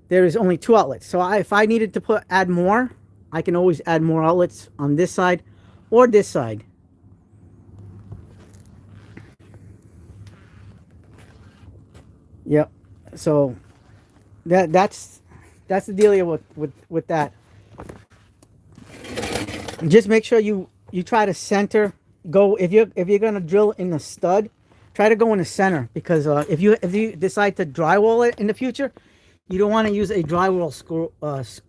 there is only 2 outlets. So if I needed to add more, I can always add more outlets on this side or this side. Yep. So that's the dealio with that. Just make sure you try to center. Go if you're gonna drill in the stud, try to go in the center, because if you decide to drywall it in the future, you don't want to use a drywall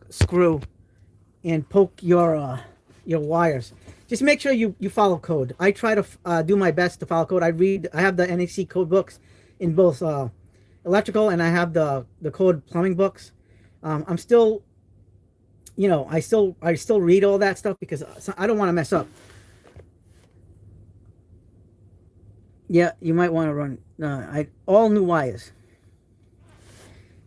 screw and poke your wires. Just make sure you follow code. I try to do my best to follow code. I have the NEC code books in both electrical, and I have the code plumbing books. I'm still, I still read all that stuff because I don't want to mess up. Yeah, you might want to run all new wires.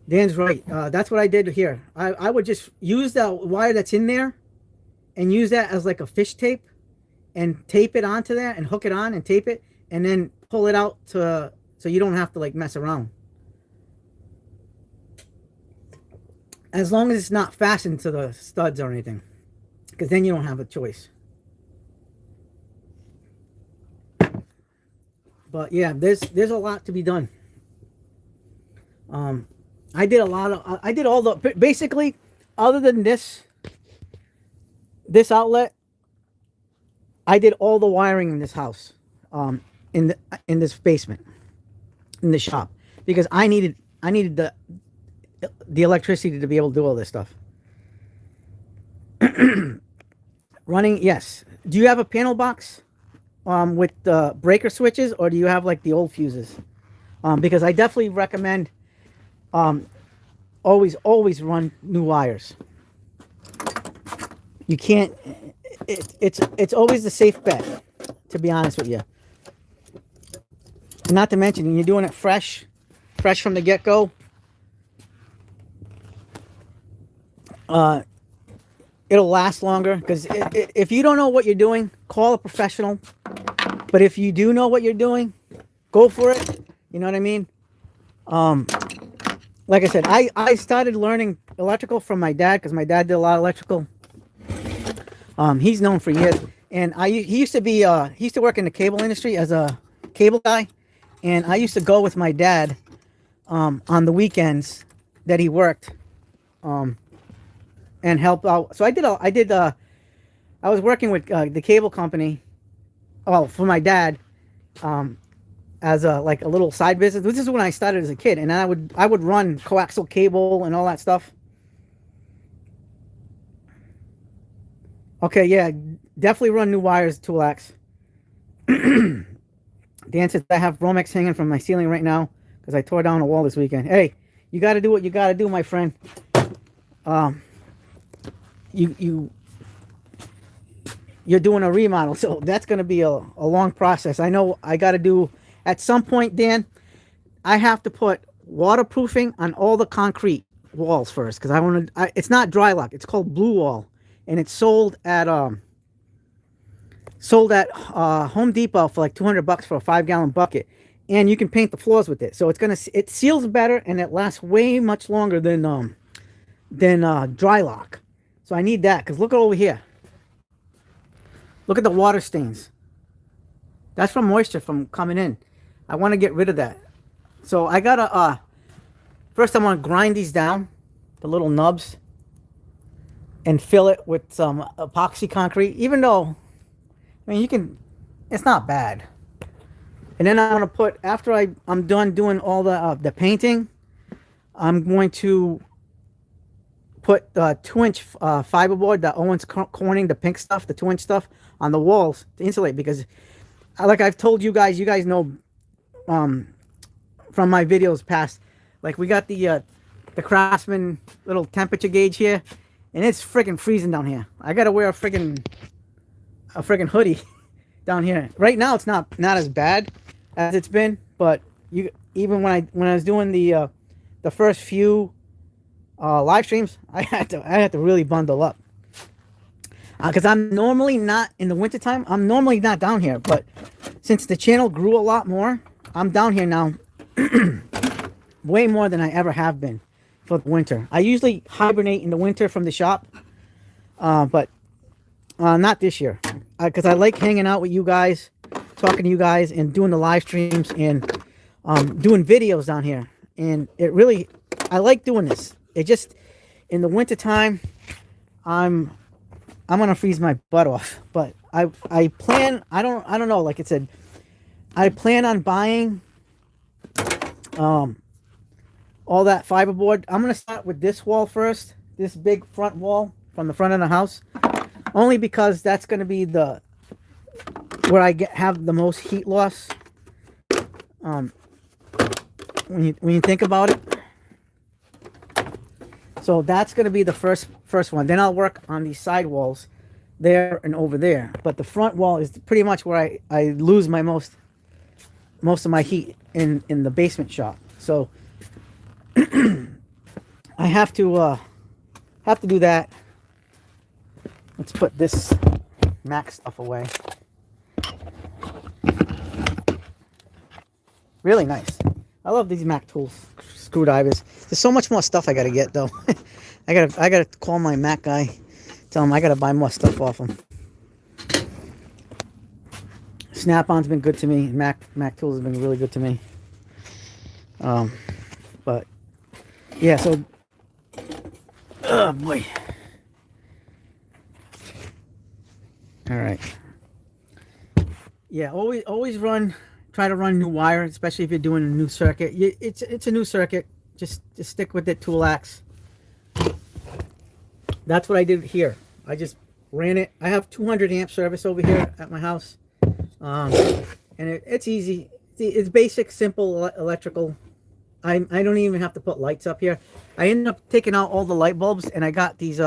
Dan's right. That's what I did here. I would just use the wire that's in there and use that as like a fish tape, and tape it onto there and hook it on and tape it, and then pull it out so you don't have to like mess around. As long as it's not fastened to the studs or anything, because then you don't have a choice. But yeah, there's a lot to be done. I did all the, basically, other than this outlet, I did all the wiring in this house, in this basement, in the shop, because I needed the electricity to be able to do all this stuff. Running, yes. Do you have a panel box with the breaker switches, or do you have like the old fuses? Because I definitely recommend always run new wires. You can't, it's always the safe bet, to be honest with you. Not to mention, when you're doing it fresh from the get-go, it'll last longer. Because if you don't know what you're doing, call a professional. But if you do know what you're doing, go for it. You know what I mean? Like I said, I started learning electrical from my dad, because my dad did a lot of electrical. He's known for years, and he used to work in the cable industry as a cable guy, and I used to go with my dad on the weekends that he worked, and help out. So I was working with the cable company, for my dad, as a little side business. This is when I started as a kid, and I would run coaxial cable and all that stuff. Okay, yeah, definitely run new wires, Toolax. Dan says I have Romex hanging from my ceiling right now because I tore down a wall this weekend. Hey, you got to do what you got to do, my friend. Um, you you're doing a remodel, so that's going to be a long process. I know I got to do at some point, Dan. I have to put waterproofing on all the concrete walls first because I want to. It's not dry lock. It's called Blue Wall, and it's sold at Home Depot for like $200 for a 5-gallon bucket, and you can paint the floors with it. So it seals better and it lasts way much longer than dry lock. So I need that because look over here. Look at the water stains. That's from moisture from coming in. I want to get rid of that. So I gotta first I want to grind these down, the little nubs, and fill it with some epoxy concrete. Even though, I mean, it's not bad. And then I'm gonna put, after I'm done doing all the painting, I'm going to put 2-inch fiberboard, the Owens Corning, the pink stuff, the 2-inch stuff on the walls to insulate, because like I've told you guys know from my videos past, like we got the Craftsman little temperature gauge here, and it's freaking freezing down here. I gotta wear a freaking hoodie down here. Right now it's not as bad as it's been, but even when I was doing the first few live streams, I had to really bundle up because I'm normally not in the wintertime. I'm normally not down here, but since the channel grew a lot more, I'm down here now way more than I ever have been for the winter. I usually hibernate in the winter from the shop, but not this year, because I like hanging out with you guys, talking to you guys, and doing the live streams and doing videos down here. And I like doing this. It just, in the winter time, I'm gonna freeze my butt off. But I plan, I don't know, like I said, I plan on buying all that fiberboard. I'm gonna start with this wall first, this big front wall from the front of the house, only because that's gonna be where I have the most heat loss. When you think about it. So that's gonna be the first one. Then I'll work on these side walls there and over there. But the front wall is pretty much where I lose my most of my heat in the basement shop. So I have to do that. Let's put this Mac stuff away. Really nice. I love these Mac tools, screwdrivers. There's so much more stuff I gotta get though. I gotta call my Mac guy, tell him I gotta buy more stuff off him. Snap-on's been good to me. Mac tools have been really good to me. But yeah, so oh boy. All right. Yeah, always try to run new wire, especially if you're doing a new circuit. It's a new circuit. Just stick with it, Toolax. That's what I did here. I just ran it. I have 200 amp service over here at my house, and it's easy. It's basic, simple electrical. I don't even have to put lights up here. I ended up taking out all the light bulbs, and I got these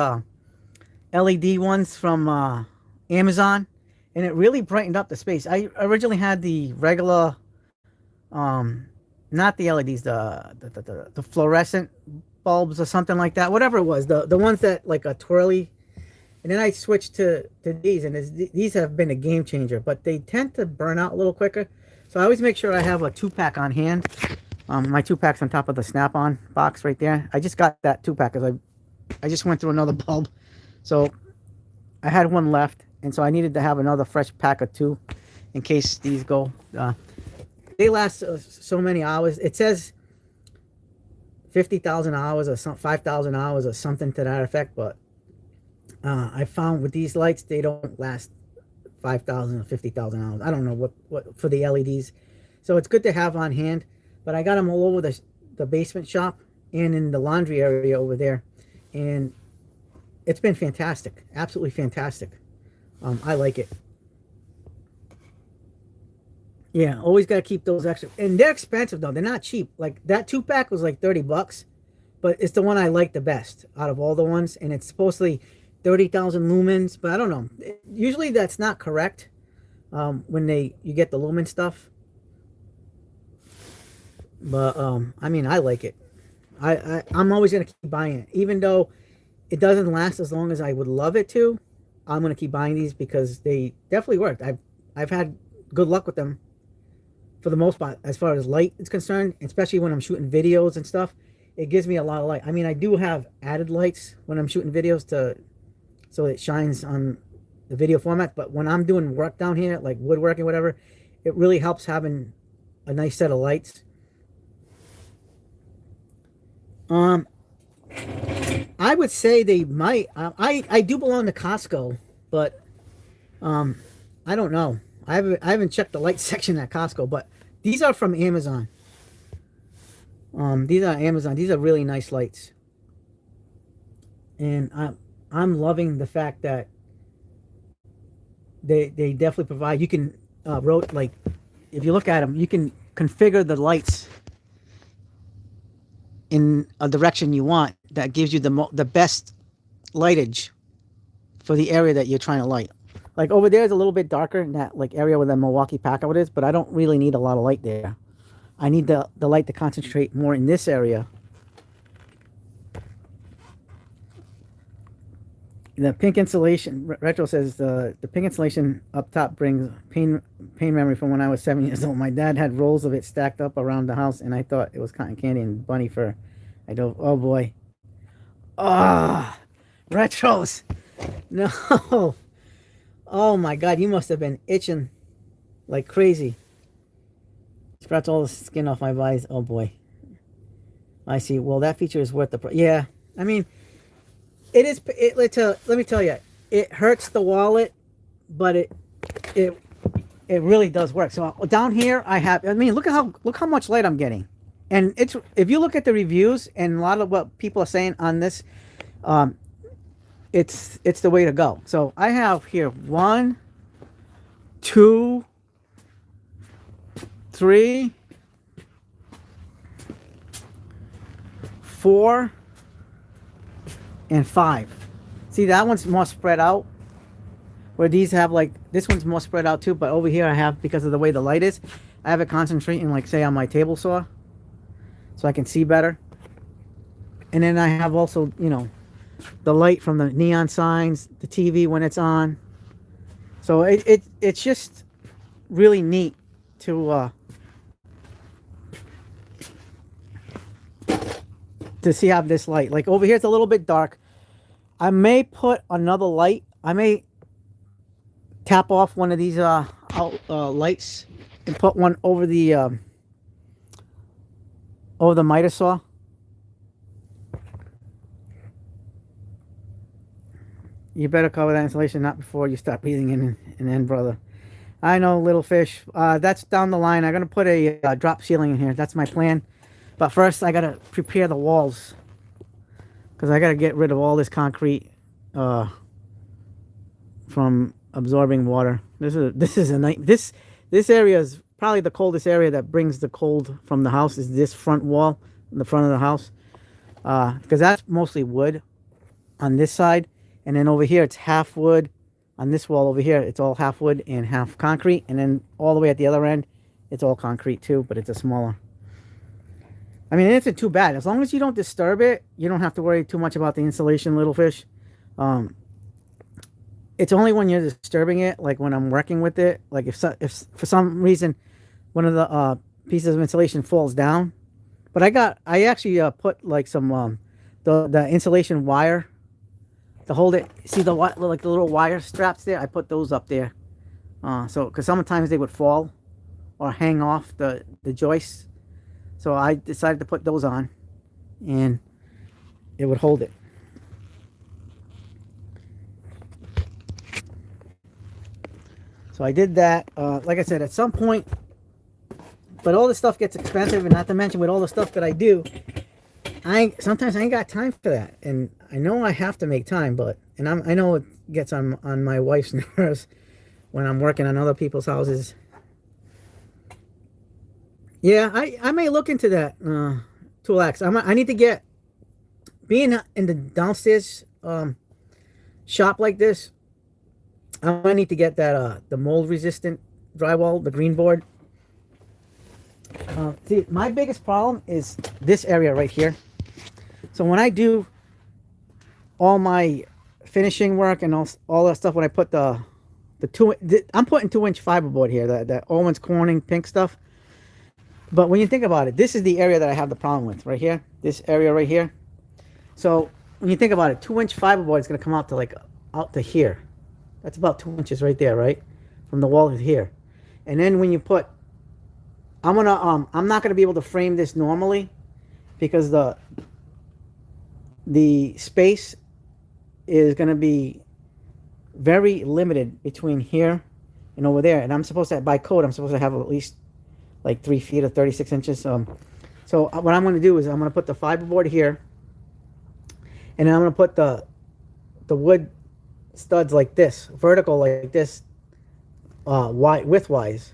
LED ones from Amazon, and it really brightened up the space. I originally had the regular, not the LEDs, the fluorescent bulbs or something like that, whatever it was, the ones that like a twirly, and then I switched to these, and these have been a game changer, but they tend to burn out a little quicker. So I always make sure I have a 2-pack on hand. My 2-pack's on top of the Snap-on box right there. I just got that 2-pack because I just went through another bulb, so I had one left, and so I needed to have another fresh pack of 2 in case these go. They last so many hours. It says 50,000 hours or some 5,000 hours or something to that effect, but I found with these lights they don't last 5,000 or 50,000 hours. I don't know what for the LEDs. So it's good to have on hand. But I got them all over the basement shop and in the laundry area over there, and it's been fantastic, absolutely fantastic. I like it. Yeah, always got to keep those extra. And they're expensive though. They're not cheap. Like that 2-pack was like 30 bucks, but it's the one I like the best out of all the ones. And it's supposedly 30,000 lumens, but I don't know. Usually that's not correct when you get the lumen stuff. But I mean, I like it. I'm always gonna keep buying it, even though it doesn't last as long as I would love it to. I'm gonna keep buying these because they definitely worked. I've had good luck with them for the most part, as far as light is concerned, especially when I'm shooting videos and stuff. It gives me a lot of light. I mean, I do have added lights when I'm shooting videos so it shines on the video format. But when I'm doing work down here, like woodworking, whatever, it really helps having a nice set of lights. I would say they might. I do belong to Costco, but I don't know. I haven't checked the light section at Costco, but these are from Amazon. These are Amazon. These are really nice lights, and I'm loving the fact that they definitely provide. You can like if you look at them, you can configure the lights in a direction you want that gives you the best lightage for the area that you're trying to light. Like over there is a little bit darker in that like area where the Milwaukee Packard is, but I don't really need a lot of light there. I need the light to concentrate more in this area. The pink insulation, Retro says the pink insulation up top brings pain memory from when I was 7 years old. My dad had rolls of it stacked up around the house, and I thought it was cotton candy and bunny fur. I don't. Oh boy. Ah, Retros. No. Oh my God, you must have been itching like crazy. Scratch all the skin off my eyes. Oh boy. I see. Well, that feature is worth the price. Yeah. I mean, it is. Let me tell you, it hurts the wallet, but it really does work. So down here, I mean, look how much light I'm getting, and if you look at the reviews and a lot of what people are saying on this, it's the way to go. So I have here 1, 2, 3, 4, and 5. See, that one's more spread out, where these have like, this one's more spread out too, but over here I have, because of the way the light is, I have it concentrating like say on my table saw so I can see better. And then I have also, you know, the light from the neon signs, the TV when it's on. So it's just really neat to see how this light. Like over here it's a little bit dark. I may put another light. I may tap off one of these lights and put one over the miter saw. You better cover that insulation, not before you start breathing in and then, brother. I know, little fish. That's down the line. I'm going to put a drop ceiling in here. That's my plan. But first, I got to prepare the walls, because I got to get rid of all this concrete from absorbing water. This is a night. This area is probably the coldest area that brings the cold from the house. Is this front wall in the front of the house, because that's mostly wood on this side. And then over here, it's half wood. On this wall over here, it's all half wood and half concrete. And then all the way at the other end, it's all concrete too, but it's a smaller. I mean, it isn't too bad. As long as you don't disturb it, you don't have to worry too much about the insulation, little fish. It's only when you're disturbing it, like when I'm working with it. Like if for some reason one of the pieces of insulation falls down. But I actually put like some the insulation wire to hold it. See the like the little wire straps there? I put those up there. So because sometimes they would fall or hang off the joists. So I decided to put those on, and it would hold it. So I did that. Like I said, at some point, but all this stuff gets expensive, and not to mention with all the stuff that I do, sometimes I ain't got time for that. And I know I have to make time, but and I know it gets on my wife's nerves when I'm working on other people's houses. Yeah, I may look into that tool axe. I need to get, being in the downstairs shop like this. I need to get that the mold resistant drywall, the green board. See, my biggest problem is this area right here. So when I do all my finishing work and all that stuff, when I put I'm putting 2-inch fiberboard here, that Owens Corning pink stuff. But when you think about it, this is the area that I have the problem with right here. This area right here. So when you think about it, 2-inch fiberboard is going to come out to like out to here. That's about 2 inches right there, right? From the wall to here. And then when you put, I'm not gonna be able to frame this normally because the space is gonna be very limited between here and over there. And I'm supposed to, by code, I'm supposed to have at least like 3 feet or 36 inches. So what I'm gonna do is I'm gonna put the fiberboard here, and then I'm gonna put the wood studs like this, vertical like this, widthwise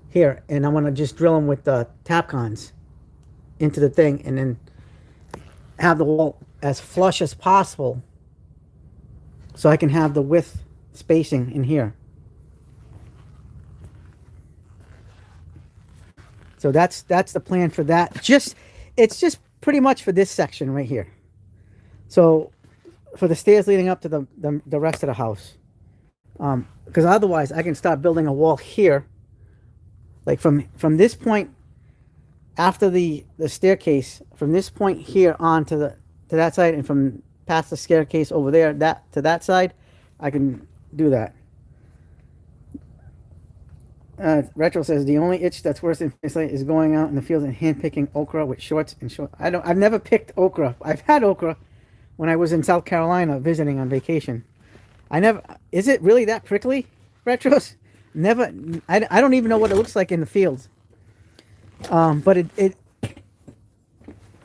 here, and I'm gonna just drill them with the Tapcons into the thing, and then have the wall as flush as possible, so I can have the width spacing in here. So that's the plan for that. It's just pretty much for this section right here. So for the stairs leading up to the rest of the house, because otherwise I can start building a wall here, like from this point after the staircase, from this point here on to that side, and from past the staircase over there to that side, I can do that. Retro says the only itch that's worse than is going out in the field and hand picking okra with shorts and short. I've never picked okra. I've had okra when I was in South Carolina visiting on vacation. Is it really that prickly, Retros? Never. I don't even know what it looks like in the fields. But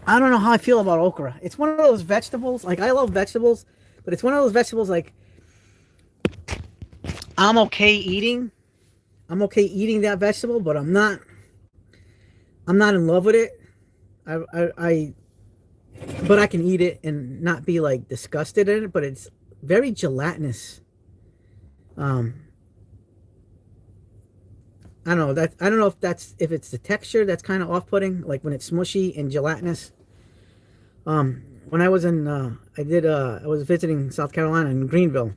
I don't know how I feel about okra. It's one of those vegetables, like I love vegetables, but it's one of those vegetables like I'm okay eating that vegetable, but I'm not in love with it. But I can eat it and not be like disgusted in it, but it's very gelatinous. I don't know that. I don't know if it's the texture that's kind of off-putting, like when it's smushy and gelatinous. When I was I was visiting South Carolina in Greenville.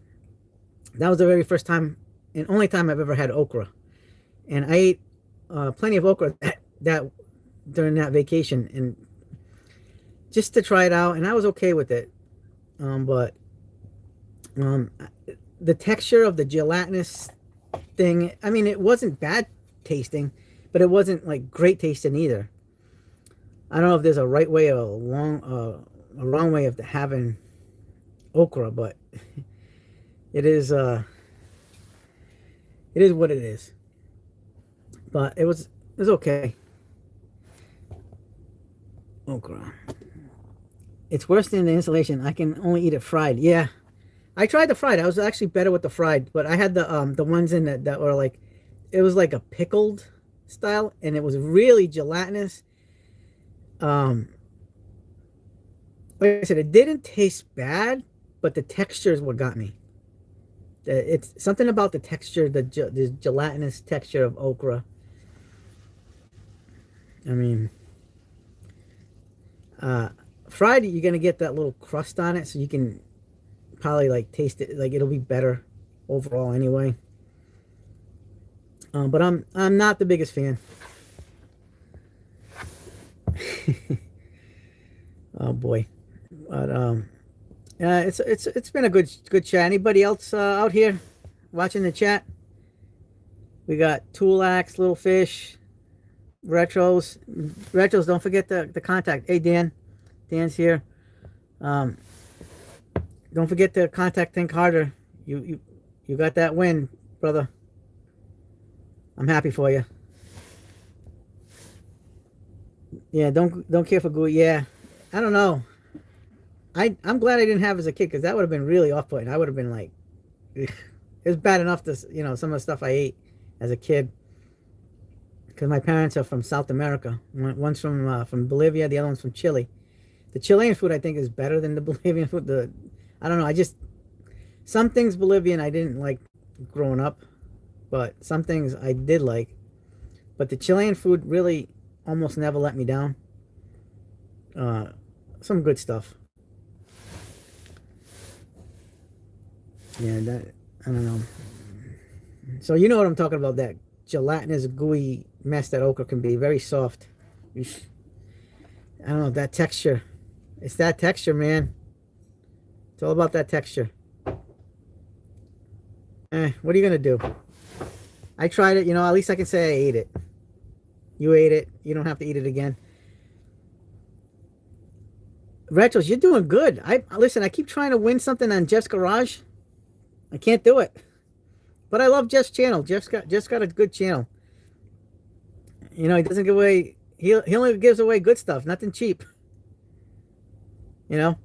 That was the very first time and only time I've ever had okra, and I ate plenty of okra that during that vacation, and just to try it out, and I was okay with it. But the texture of the gelatinous thing, I mean, it wasn't bad tasting, but it wasn't like great tasting either. I don't know if there's a right way or a wrong way of having okra, but it is what it is. But it was okay. Okra. It's worse than the insulation. I can only eat it fried. Yeah, I tried the fried. I was actually better with the fried, but I had the ones in that were like, it was like a pickled style, and it was really gelatinous. Like I said, it didn't taste bad, but the texture is what got me. It's something about the texture, the gelatinous texture of okra. I mean, fried, you're gonna get that little crust on it, so you can probably like taste it, like it'll be better overall anyway. But I'm not the biggest fan. Oh boy. But it's been a good chat. Anybody else out here watching the chat? We got Tool Axe, Little Fish, Retros. Don't forget the contact. Hey Dan's here. Don't forget to contact Think Harder. You got that win, brother. I'm happy for you. Yeah, don't care for Gooey. Yeah, I don't know. I'm glad I didn't have as a kid, because that would have been really off-putting. I would have been like, ugh. It was bad enough to, you know, some of the stuff I ate as a kid, because my parents are from South America. One's from Bolivia, the other one's from Chile. The Chilean food, I think, is better than the Bolivian food. I don't know. Some things Bolivian I didn't like growing up, but some things I did like. But the Chilean food really almost never let me down. Some good stuff. Yeah, I don't know. So you know what I'm talking about, that gelatinous, gooey mess that okra can be. Very soft. I don't know, that texture. It's that texture, man. It's all about that texture. What are you going to do? I tried it, you know, at least I can say I ate it. You ate it. You don't have to eat it again. Retros, you're doing good. Listen, I keep trying to win something on Jeff's Garage. I can't do it. But I love Jeff's channel. Jeff's got a good channel. You know, he doesn't give away, he only gives away good stuff, nothing cheap. You know?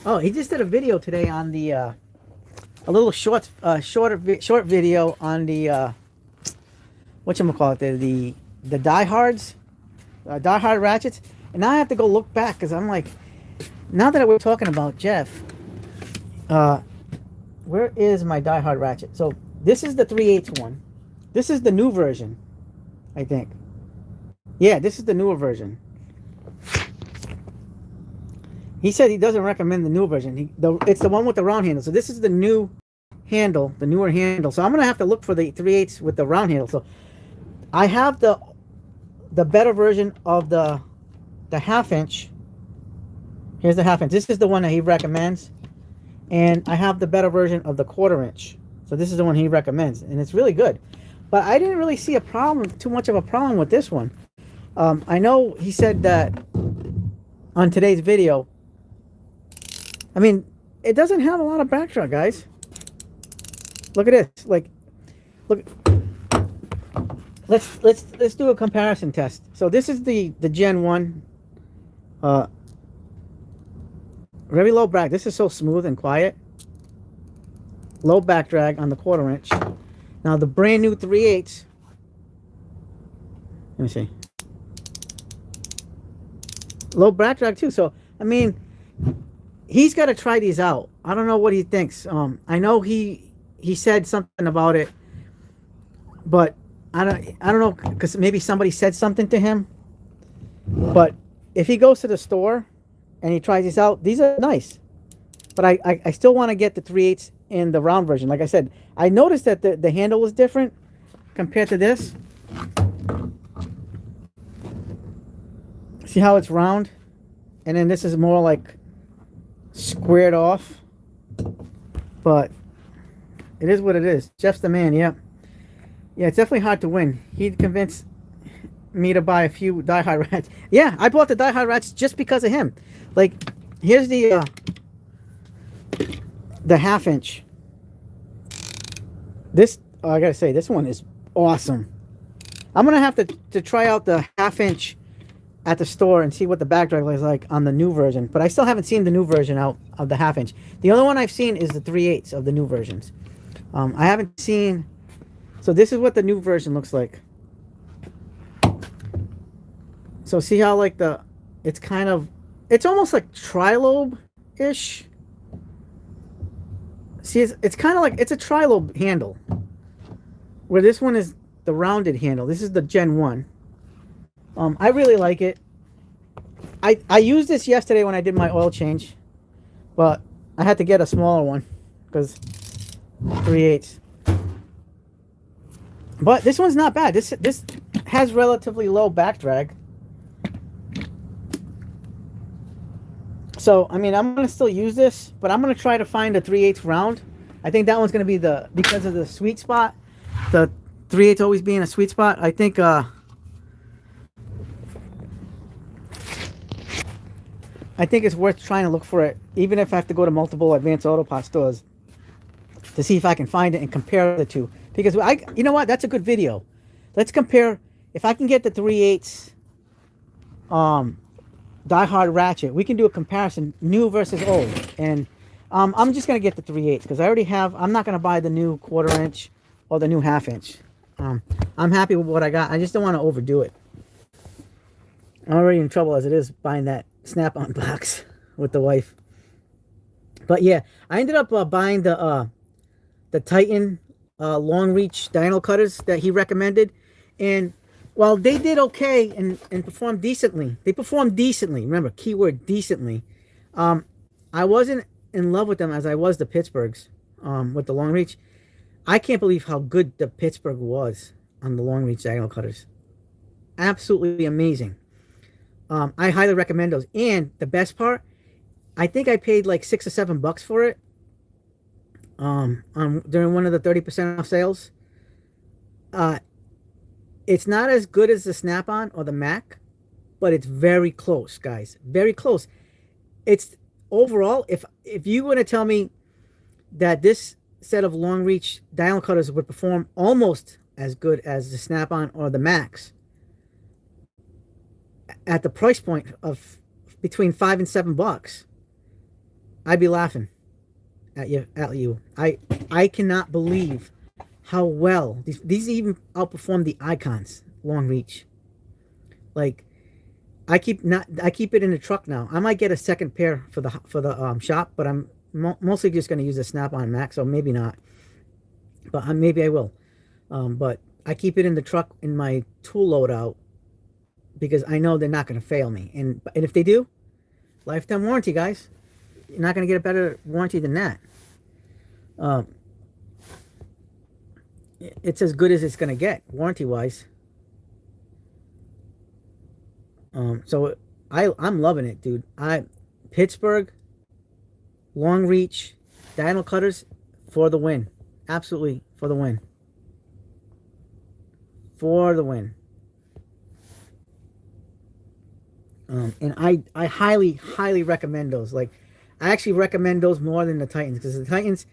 Oh, he just did a video today on the a little short video on the whatchamacallit, the diehards, diehard ratchets. And now I have to go look back, because I'm like, now that we're talking about Jeff, where is my diehard ratchet? So this is the 3/8 one. This is the new version, I think. Yeah, this is the newer version. He said he doesn't recommend the new version. It's the one with the round handle. So this is the new handle, the newer handle. So I'm gonna have to look for the 3/8 with the round handle. So I have the better version of the 1/2 inch. Here's the 1/2 inch. This is the one that he recommends, and I have the better version of the 1/4 inch. So this is the one he recommends, and it's really good. But I didn't really see too much of a problem with this one. I know he said that on today's video. I mean, it doesn't have a lot of backdrop, guys. Look at this. Like, look. Let's do a comparison test. So this is the Gen 1. Very low back. This is so smooth and quiet. Low back drag on the 1/4 inch. Now the brand new 3/8. Let me see. Low back drag too. So I mean, he's got to try these out. I don't know what he thinks. I know he said something about it, but I don't know, because maybe somebody said something to him. But if he goes to the store and he tries these out, these are nice. But I still want to get the 3/8 in the round version. Like I said, I noticed that the handle is different compared to this. See how it's round? And then this is more like squared off. But it is what it is. Jeff's the man, yeah. Yeah, it's definitely hard to win. He convinced me to buy a few diehard rats. Yeah, I bought the diehard rats just because of him. Like, here's the 1/2 inch. This, I gotta say, this one is awesome. I'm gonna have to try out the 1/2 inch at the store and see what the backdrop is like on the new version. But I still haven't seen the new version out of the 1/2 inch. The only one I've seen is the 3/8 of the new versions. I haven't seen. So this is what the new version looks like. So see how like it's kind of, it's almost like tri-lobe-ish. See, it's kind of like, it's a tri-lobe handle. Where this one is the rounded handle. This is the Gen 1. I really like it. I used this yesterday when I did my oil change. But I had to get a smaller one. Because 3/8. But this one's not bad. This has relatively low back drag. So, I mean, I'm going to still use this, but I'm going to try to find a 3/8 round. I think that one's going to be because of the sweet spot, the 3/8 always being a sweet spot. I think it's worth trying to look for it, even if I have to go to multiple Advanced Auto Parts stores to see if I can find it and compare the two. Because you know what? That's a good video. Let's compare. If I can get the 3/8 Die Hard Ratchet. We can do a comparison, new versus old. And I'm just gonna get the 3/8 because I already have. I'm not gonna buy the new 1/4 inch or the new 1/2 inch. I'm happy with what I got. I just don't want to overdo it. I'm already in trouble as it is buying that Snap-on box with the wife. But yeah, I ended up buying the Titan long reach dyno cutters that he recommended, and while they did okay and performed decently, they performed decently. Remember, keyword decently. I wasn't in love with them as I was the Pittsburghs with the long reach. I can't believe how good the Pittsburgh was on the long reach diagonal cutters. Absolutely amazing. I highly recommend those. And the best part, I think I paid like $6 or $7 for it. During one of the 30% off sales. It's not as good as the Snap-on or the Mac, but it's very close, guys. Very close. It's overall, if you were to tell me that this set of long reach diagonal cutters would perform almost as good as the Snap-on or the Macs at the price point of between $5 and $7, I'd be laughing at you. I cannot believe how well these even outperform the Icons long reach. Like I keep it in the truck now. I might get a second pair for the shop, but I'm mostly just going to use a Snap-on Max, so maybe not. But maybe I will. But I keep it in the truck in my tool loadout because I know they're not going to fail me. And if they do, lifetime warranty, guys. You're not going to get a better warranty than that. It's as good as it's going to get warranty-wise. So I'm loving it, dude. Pittsburgh long reach diagonal cutters for the win. Absolutely for the win. For the win. And I highly recommend those. Like, I actually recommend those more than the Titans, because the Titans,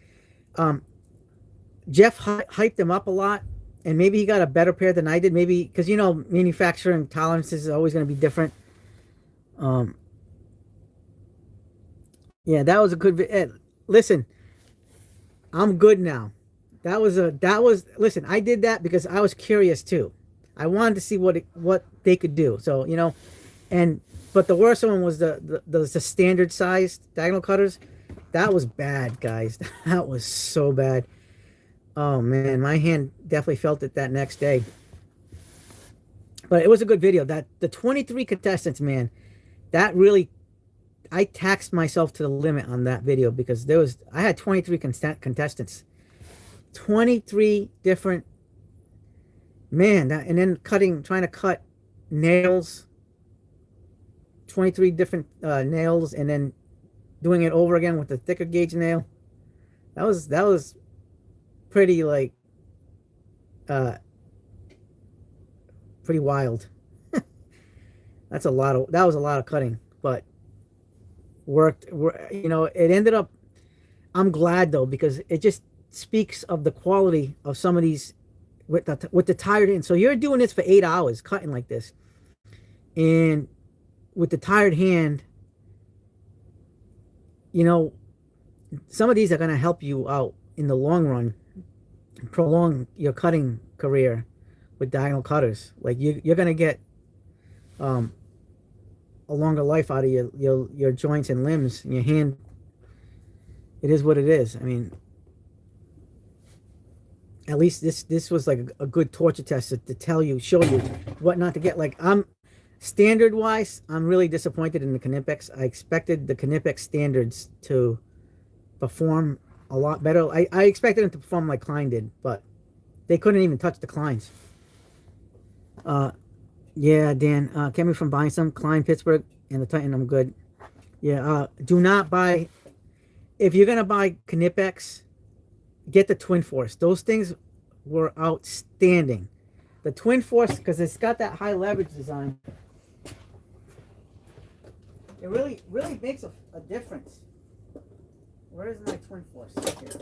Jeff hyped them up a lot, and maybe he got a better pair than I did. Maybe because, you know, manufacturing tolerances is always going to be different. Yeah, that was a good. Listen, I'm good now. Listen, I did that because I was curious too. I wanted to see what they could do. So, you know, but the worst one was the standard sized diagonal cutters. That was bad, guys. That was so bad. Oh man, my hand definitely felt it that next day. But it was a good video. The 23 contestants, man, that really, I taxed myself to the limit on that video, because I had 23 contestants. 23 different, man, and then trying to cut nails, 23 different nails, and then doing it over again with the thicker gauge nail. That was pretty, like, pretty wild. That was a lot of cutting, but worked. You know, it ended up, I'm glad though, because it just speaks of the quality of some of these with the tired hand. So you're doing this for 8 hours cutting like this, and with the tired hand, you know, some of these are going to help you out in the long run, prolong your cutting career with diagonal cutters. Like you're going to get a longer life out of your joints and limbs and your hand. It is what it is. I mean, at least this was like a good torture test to show you what not to get. Like, standard wise, I'm really disappointed in the Knipex. I expected the Knipex standards to perform a lot better. I expected them to perform like Klein did, but they couldn't even touch the Kleins. Yeah, Dan, kept me from buying some Klein, Pittsburgh, and the Titan. I'm good. Yeah, do not buy, if you're gonna buy Knipex, get the Twin Force. Those things were outstanding. The Twin Force, because it's got that high leverage design. It really makes a difference. Where is my Twin Force? Here.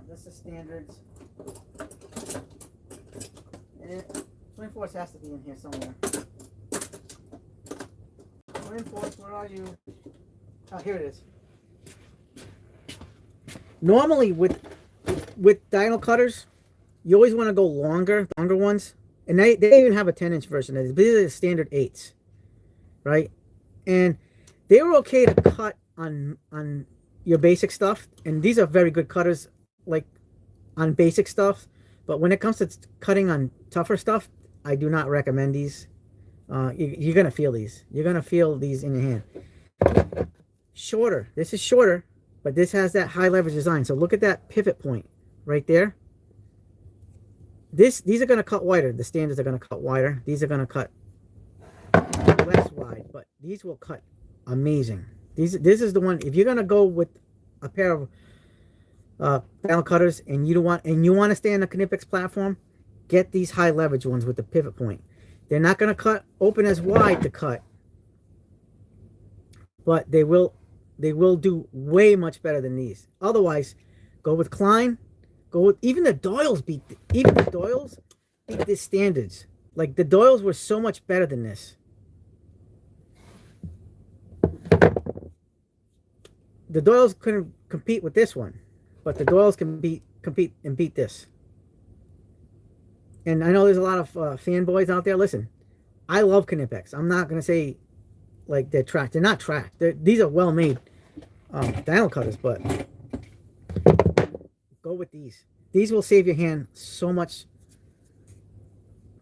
That's the standards. Twin Force has to be in here somewhere. Reinforced, where are you? Oh, here it is. Normally with diagonal cutters, you always want to go longer ones. And they even have a 10-inch version of this. These are the standard 8s, right? And they were okay to cut on your basic stuff. And these are very good cutters, like on basic stuff. But when it comes to cutting on tougher stuff, I do not recommend these. You're going to feel these. You're going to feel these in your hand. Shorter. This is shorter, but this has that high leverage design. So look at that pivot point right there. These are going to cut wider. The standards are going to cut wider. These are going to cut less wide, but these will cut amazing. This is the one. If you're going to go with a pair of panel cutters and you want to stay on the Knipex platform, get these high leverage ones with the pivot point. They're not going to cut open as wide to cut, but they will do way much better than these. Otherwise, go with Klein. Go with, even the Doyles beat this standards. Like the Doyles were so much better than this. The Doyles couldn't compete with this one, but the Doyles can compete and beat this. And I know there's a lot of fanboys out there. Listen, I love Knipex. I'm not gonna say like they're tracked. They're not tracked. These are well made dial cutters, but go with these. These will save your hand so much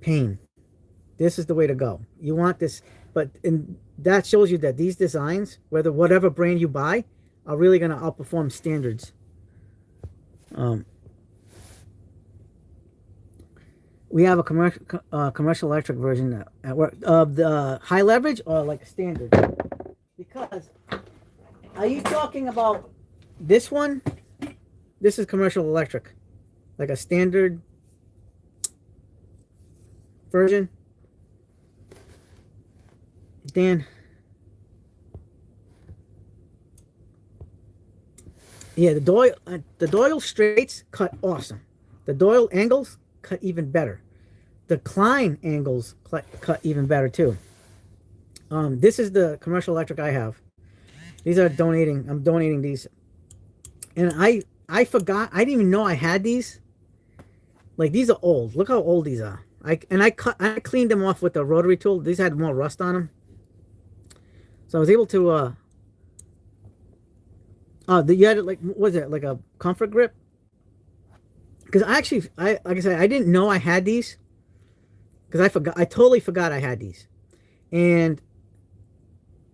pain. This is the way to go. You want this, but that shows you that these designs, whatever brand you buy, are really going to outperform standards. We have a commercial electric version at work of the high leverage or like a standard. Because are you talking about this one? This is commercial electric, like a standard version. Dan. Yeah, the Doyle straights cut awesome. The Doyle angles cut even better. The Klein angles cut even better too. This is the commercial electric I have. These are donating. I'm donating these. And I forgot. I didn't even know I had these. Like these are old. Look how old these are. I cleaned them off with the rotary tool. These had more rust on them. So I was able to you had like, what was it, like a comfort grip? Because like I said, I didn't know I had these. Because I totally forgot I had these. And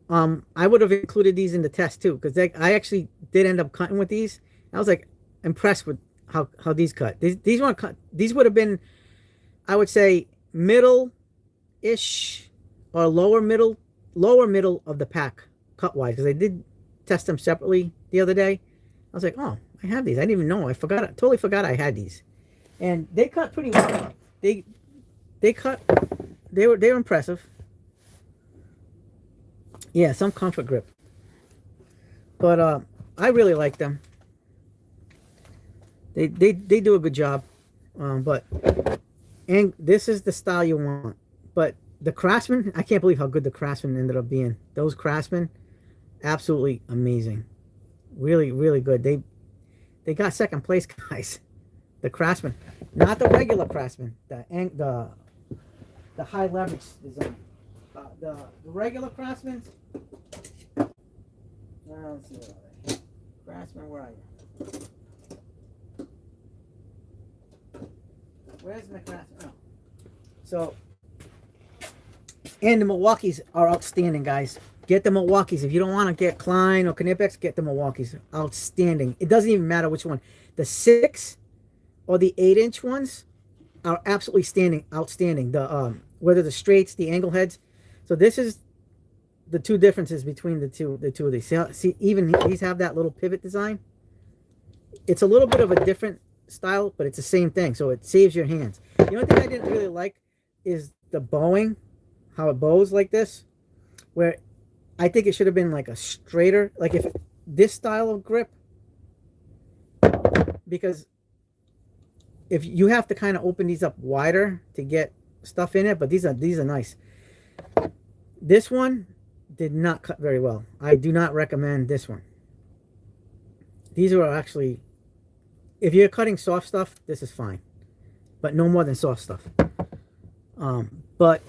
I would have included these in the test too, because I actually did end up cutting with these. I was like impressed with how these cut. These weren't cut. These would have been, I would say, middle-ish or lower middle of the pack cut wise, because I did test them separately the other day. I was like, oh, I have these. I didn't even know. I totally forgot I had these, and they cut pretty well. They cut. They were impressive. Yeah, some comfort grip, but I really like them. They do a good job, and this is the style you want. But the Craftsman, I can't believe how good the Craftsman ended up being. Those Craftsman, absolutely amazing, really, really good. They got second place, guys. The Craftsman, not the regular Craftsman, the high leverage design. The regular Craftsman. Let's see, Craftsman, where are you? Where's my Craftsman? Oh. So, and the Milwaukees are outstanding, guys. Get the Milwaukees. If you don't want to get Klein or Knipex, get the Milwaukees. Outstanding. It doesn't even matter which one. The 6 or the 8-inch ones are absolutely outstanding. The whether the straights, the angle heads. So this is the two differences between the two of these. See, even these have that little pivot design. It's a little bit of a different style, but it's the same thing. So it saves your hands. The only thing I didn't really like is the bowing, how it bows like this, where I think it should have been like a straighter, like if this style of grip, because if you have to kind of open these up wider to get stuff in it, but these are nice. This one, did not cut very well. I do not recommend this one. These are actually, if you're cutting soft stuff, this is fine, but no more than soft stuff. But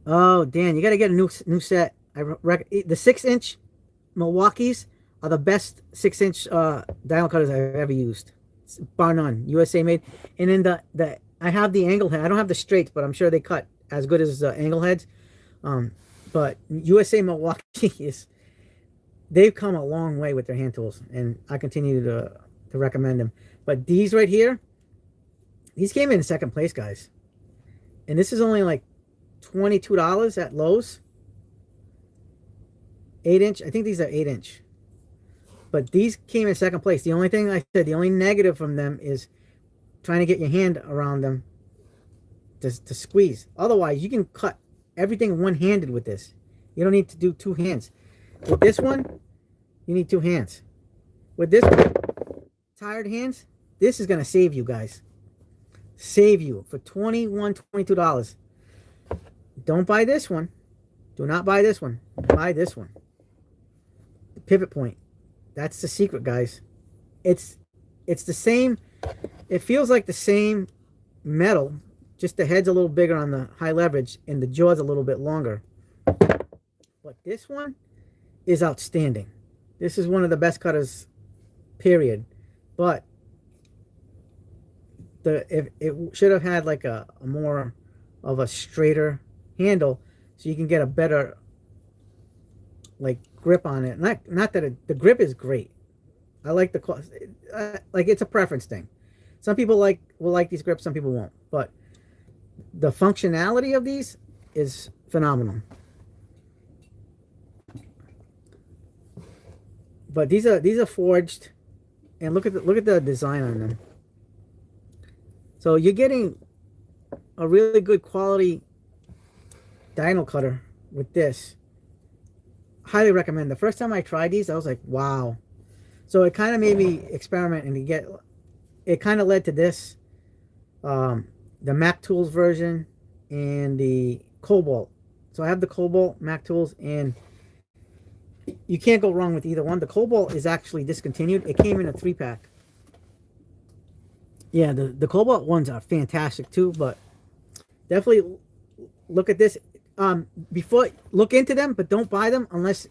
oh, Dan, you got to get a new set. The 6-inch Milwaukee's are the best 6-inch dial cutters I've ever used, bar none. USA made. And then the I have the angle head. I don't have the straights, but I'm sure they cut as good as angle heads. But USA Milwaukee is, they've come a long way with their hand tools, and I continue to recommend them. But these right here, these came in second place, guys, and this is only like $22 at Lowe's. 8-inch. I think these are 8-inch, but these came in second place. The only thing I said, the only negative from them is trying to get your hand around them to squeeze. Otherwise, you can cut everything one-handed with this. You don't need to do two hands. With this one, you need two hands. With this one, tired hands, this is going to save you guys. Save you for $21, $22. Don't buy this one. Do not buy this one. Buy this one. The pivot point. That's the secret, guys. It's the same. It feels like the same metal, just the head's a little bigger on the high leverage and the jaw's a little bit longer. But this one is outstanding. This is one of the best cutters, period. But it should have had like a more of a straighter handle, so you can get a better like grip on it. Not that the grip is great. I like the like, it's a preference thing. Some people will like these grips, some people won't. But the functionality of these is phenomenal. But these are forged, and look at the design on them. So you're getting a really good quality dyno cutter with this. Highly recommend. The first time I tried these, I was like, wow. So it kind of made me experiment and it kind of led to this, the Mac Tools version and the Cobalt. So I have the Cobalt Mac Tools, and you can't go wrong with either one. The Cobalt is actually discontinued. It came in a 3-pack. Yeah, the Cobalt ones are fantastic too, but definitely look at this. Before, look into them, but don't buy them unless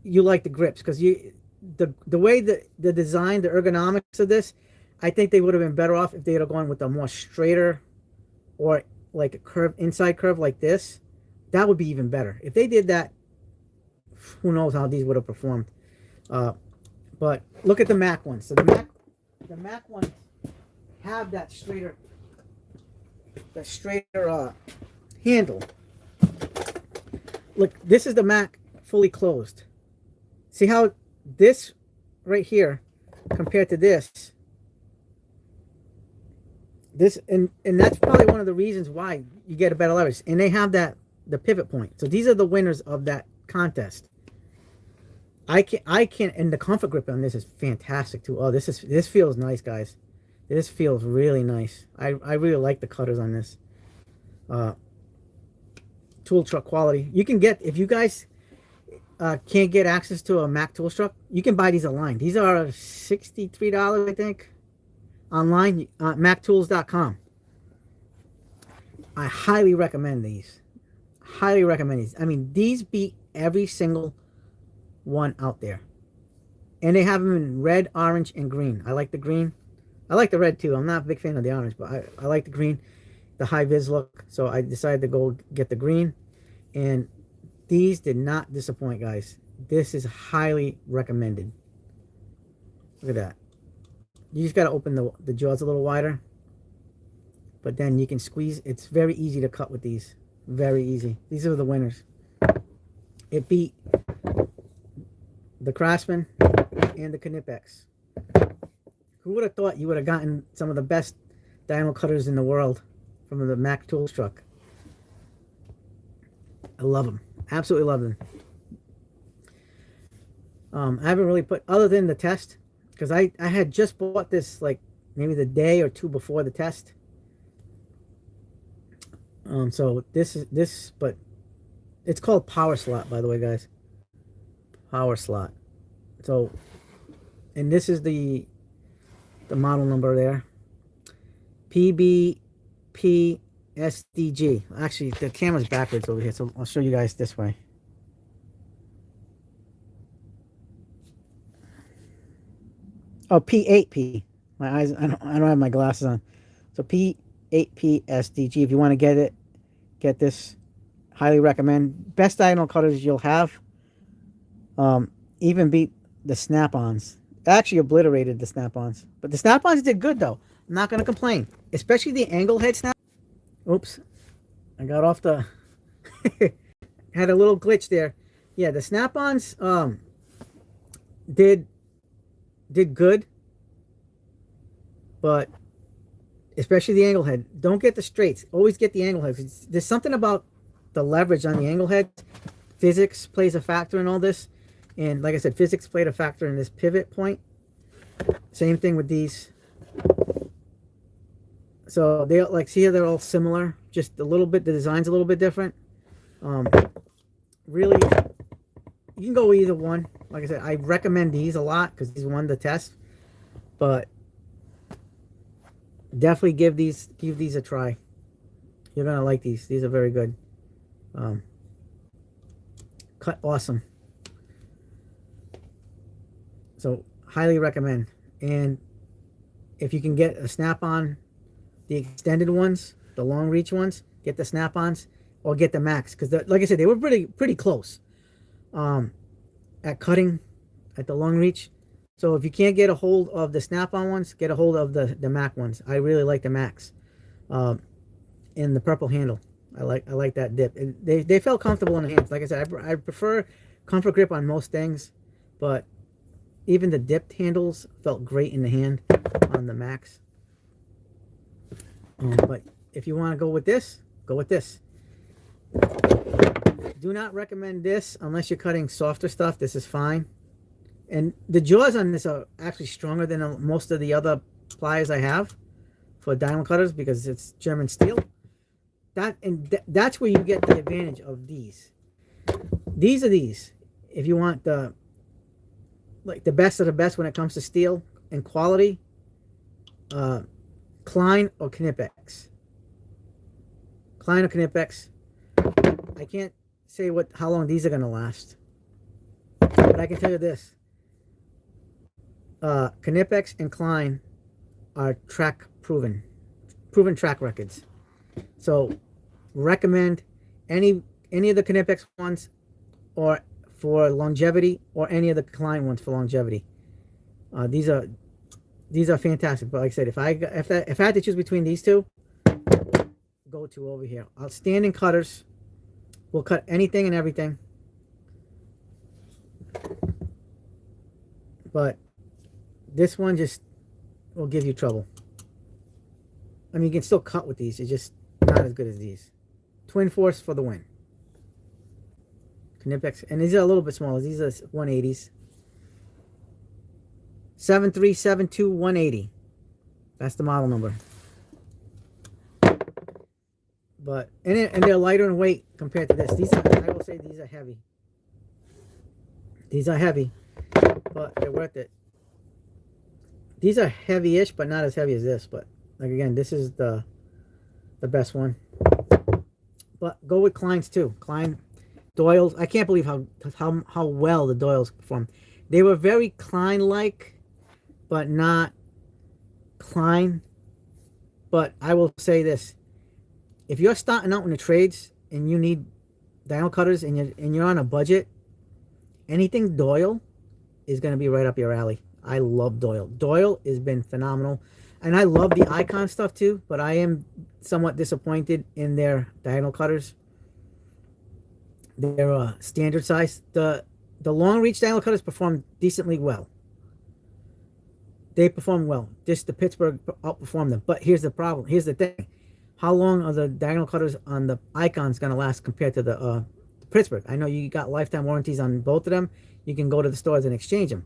you like the grips, because the way the design, the ergonomics of this, I think they would have been better off if they had gone with a more straighter or like a curve, inside curve like this. That would be even better. If they did that, who knows how these would have performed. But look at the Mac ones. So the Mac ones have that straighter handle. Look, this is the Mac fully closed. See how this right here compared to this, and that's probably one of the reasons why you get a better leverage. And they have the pivot point. So these are the winners of that contest. I can't, and the comfort grip on this is fantastic too. Oh, this feels nice, guys. This feels really nice. I really like the cutters on this. Tool truck quality. You can get, if you guys can't get access to a Mac tool truck, you can buy these online. These are $63, I think, online, MacTools.com. I highly recommend these. Highly recommend these. I mean, these beat every single one out there. And they have them in red, orange, and green. I like the green. I like the red too. I'm not a big fan of the orange, but I like the green, the high vis look. So I decided to go get the green. And these did not disappoint, guys. This is highly recommended. Look at that. You just got to open the jaws a little wider. But then you can squeeze. It's very easy to cut with these. Very easy. These are the winners. It beat the Craftsman and the Knipex. Who would have thought you would have gotten some of the best dyno cutters in the world from the Mac Tools truck? I love them. Absolutely love them. I haven't really put, other than the test, because I had just bought this like maybe the day or two before the test. So but It's called power slot, by the way, guys. Power slot. So, and this is the model number there. PBPSDG. Actually, the camera's backwards over here, so I'll show you guys this way. Oh, P8P. My eyes, I don't have my glasses on. So P8PSDG. If you want to get it, get this. Highly recommend. Best diagonal cutters you'll have. Even beat the snap-ons. Actually obliterated the snap-ons. But the snap-ons did good, though. I'm not going to complain. Especially the angle head snap. Oops. I got off the... had a little glitch there. Yeah, the snap-ons did good. But especially the angle head. Don't get the straights. Always get the angle heads. There's something about the leverage on the angle head. Physics plays a factor in all this. And like I said, physics played a factor in this pivot point. Same thing with these. So they like, see how they're all similar, just a little bit, the design's a little bit different. Really, you can go either one. Like I said, I recommend these a lot because these won the test. But definitely give these a try. You're gonna like these. These are very good. Cut awesome. So highly recommend. And if you can get a snap-on, the extended ones, the long reach ones, get the snap-ons or get the max, because like I said, they were pretty close at cutting at the long reach. So if you can't get a hold of the snap-on ones, get a hold of the Mac ones. I really like the Macs in the purple handle. I like that dip. And they felt comfortable in the hands. Like I said, I prefer comfort grip on most things, but even the dipped handles felt great in the hand on the Macs. But if you want to go with this, go with this. Do not recommend this unless you're cutting softer stuff. This is fine. And the jaws on this are actually stronger than most of the other pliers I have for diamond cutters because it's German steel. That's where you get the advantage of these. These are these. If you want the best of the best when it comes to steel and quality, Klein or Knipex. Klein or Knipex. I can't say how long these are going to last, but I can tell you this. Knipex and Klein are proven track records. So recommend any of the Knipex ones or for longevity, or any of the Klein ones for longevity. These are fantastic. But like I said, if I had to choose between these two, go to over here. Outstanding cutters. Will cut anything and everything. But this one just will give you trouble. I mean, you can still cut with these. It's just not as good as these. Twin Force for the win. Knipex, and these are a little bit smaller. These are 180s. 7372180. That's the model number. But and they're lighter in weight compared to this. I will say these are heavy. These are heavy, but they're worth it. These are heavy-ish, but not as heavy as this. But like again, this is the best one. But go with Klein's too. Klein Doyle's. I can't believe how well the Doyle's performed. They were very Klein-like, but not Klein. But I will say this: if you're starting out in the trades and you need diamond cutters and you're on a budget, anything Doyle is going to be right up your alley. I love Doyle. Doyle has been phenomenal. And I love the Icon stuff too, but I am somewhat disappointed in their diagonal cutters. Their standard size. The long reach diagonal cutters perform decently well. They perform well. Just the Pittsburgh outperformed them. But here's the problem. Here's the thing. How long are the diagonal cutters on the Icons going to last compared to the Pittsburgh? I know you got lifetime warranties on both of them. You can go to the stores and exchange them.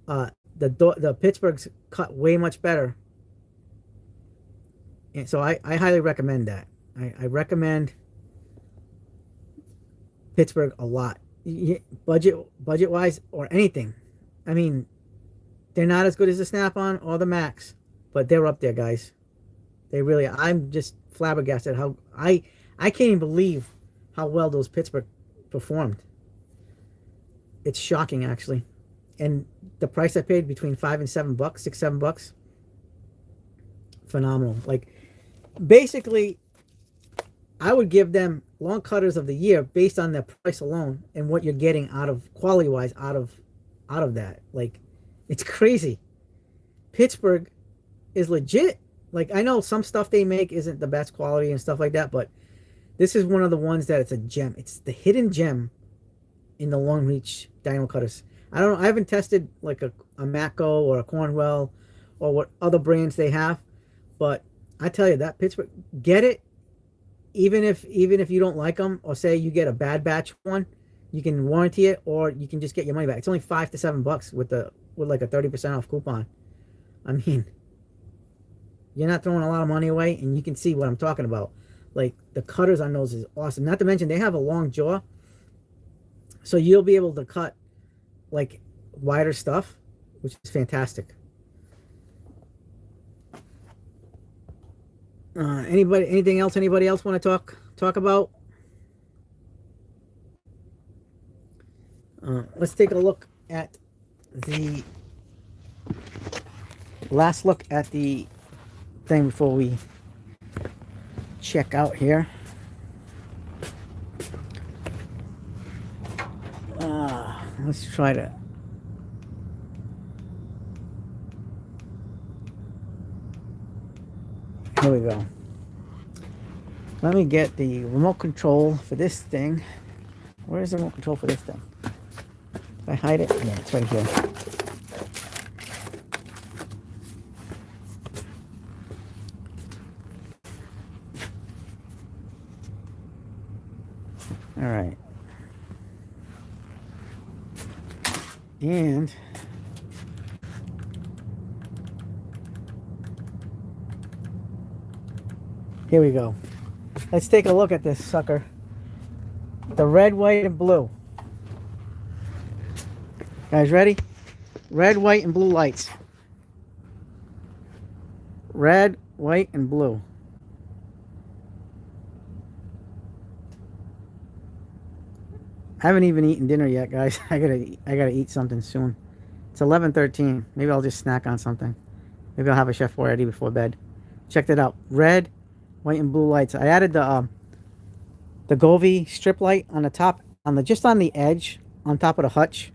The Pittsburghs cut way much better. And so I highly recommend that. I recommend Pittsburgh a lot. Budget wise or anything. I mean, they're not as good as the Snap-on or the Max, but they're up there, guys. They really. I'm just flabbergasted how I can't even believe how well those Pittsburgh performed. It's shocking, actually. And the price I paid, between $5 and $7, $6, $7, phenomenal. Like, basically, I would give them long cutters of the year based on their price alone and what you're getting out of quality wise out of that. Like, it's crazy. Pittsburgh is legit. Like, I know some stuff they make isn't the best quality and stuff like that, but this is one of the ones that it's a gem. It's the hidden gem in the long reach dynamo cutters. I haven't tested like a Matco or a Cornwell or what other brands they have, but I tell you, that Pittsburgh, get it. Even if you don't like them, or say you get a bad batch one, you can warranty it, or you can just get your money back. It's only $5 to $7 with like a 30% off coupon. I mean, you're not throwing a lot of money away, and you can see what I'm talking about. Like, the cutters on those is awesome. Not to mention they have a long jaw, so you'll be able to cut like wider stuff, which is fantastic. Anything else anybody else want to talk about? Let's take a look at the last look at the thing before we check out here. Let's try to here we go. Let me get the remote control for this thing. Where is the remote control for this thing? Did I hide it? Yeah, it's right here. All right. And here we go. Let's take a look at this sucker. The red, white, and blue. Guys, ready? Red, white, and blue lights. Red, white, and blue. I haven't even eaten dinner yet, guys. I gotta eat something soon. It's 11:13. Maybe I'll just snack on something. Maybe I'll have a Chef Boyardee before bed. Check that out. Red, white, and blue lights. I added the Govee strip light on the top, just on the edge, on top of the hutch.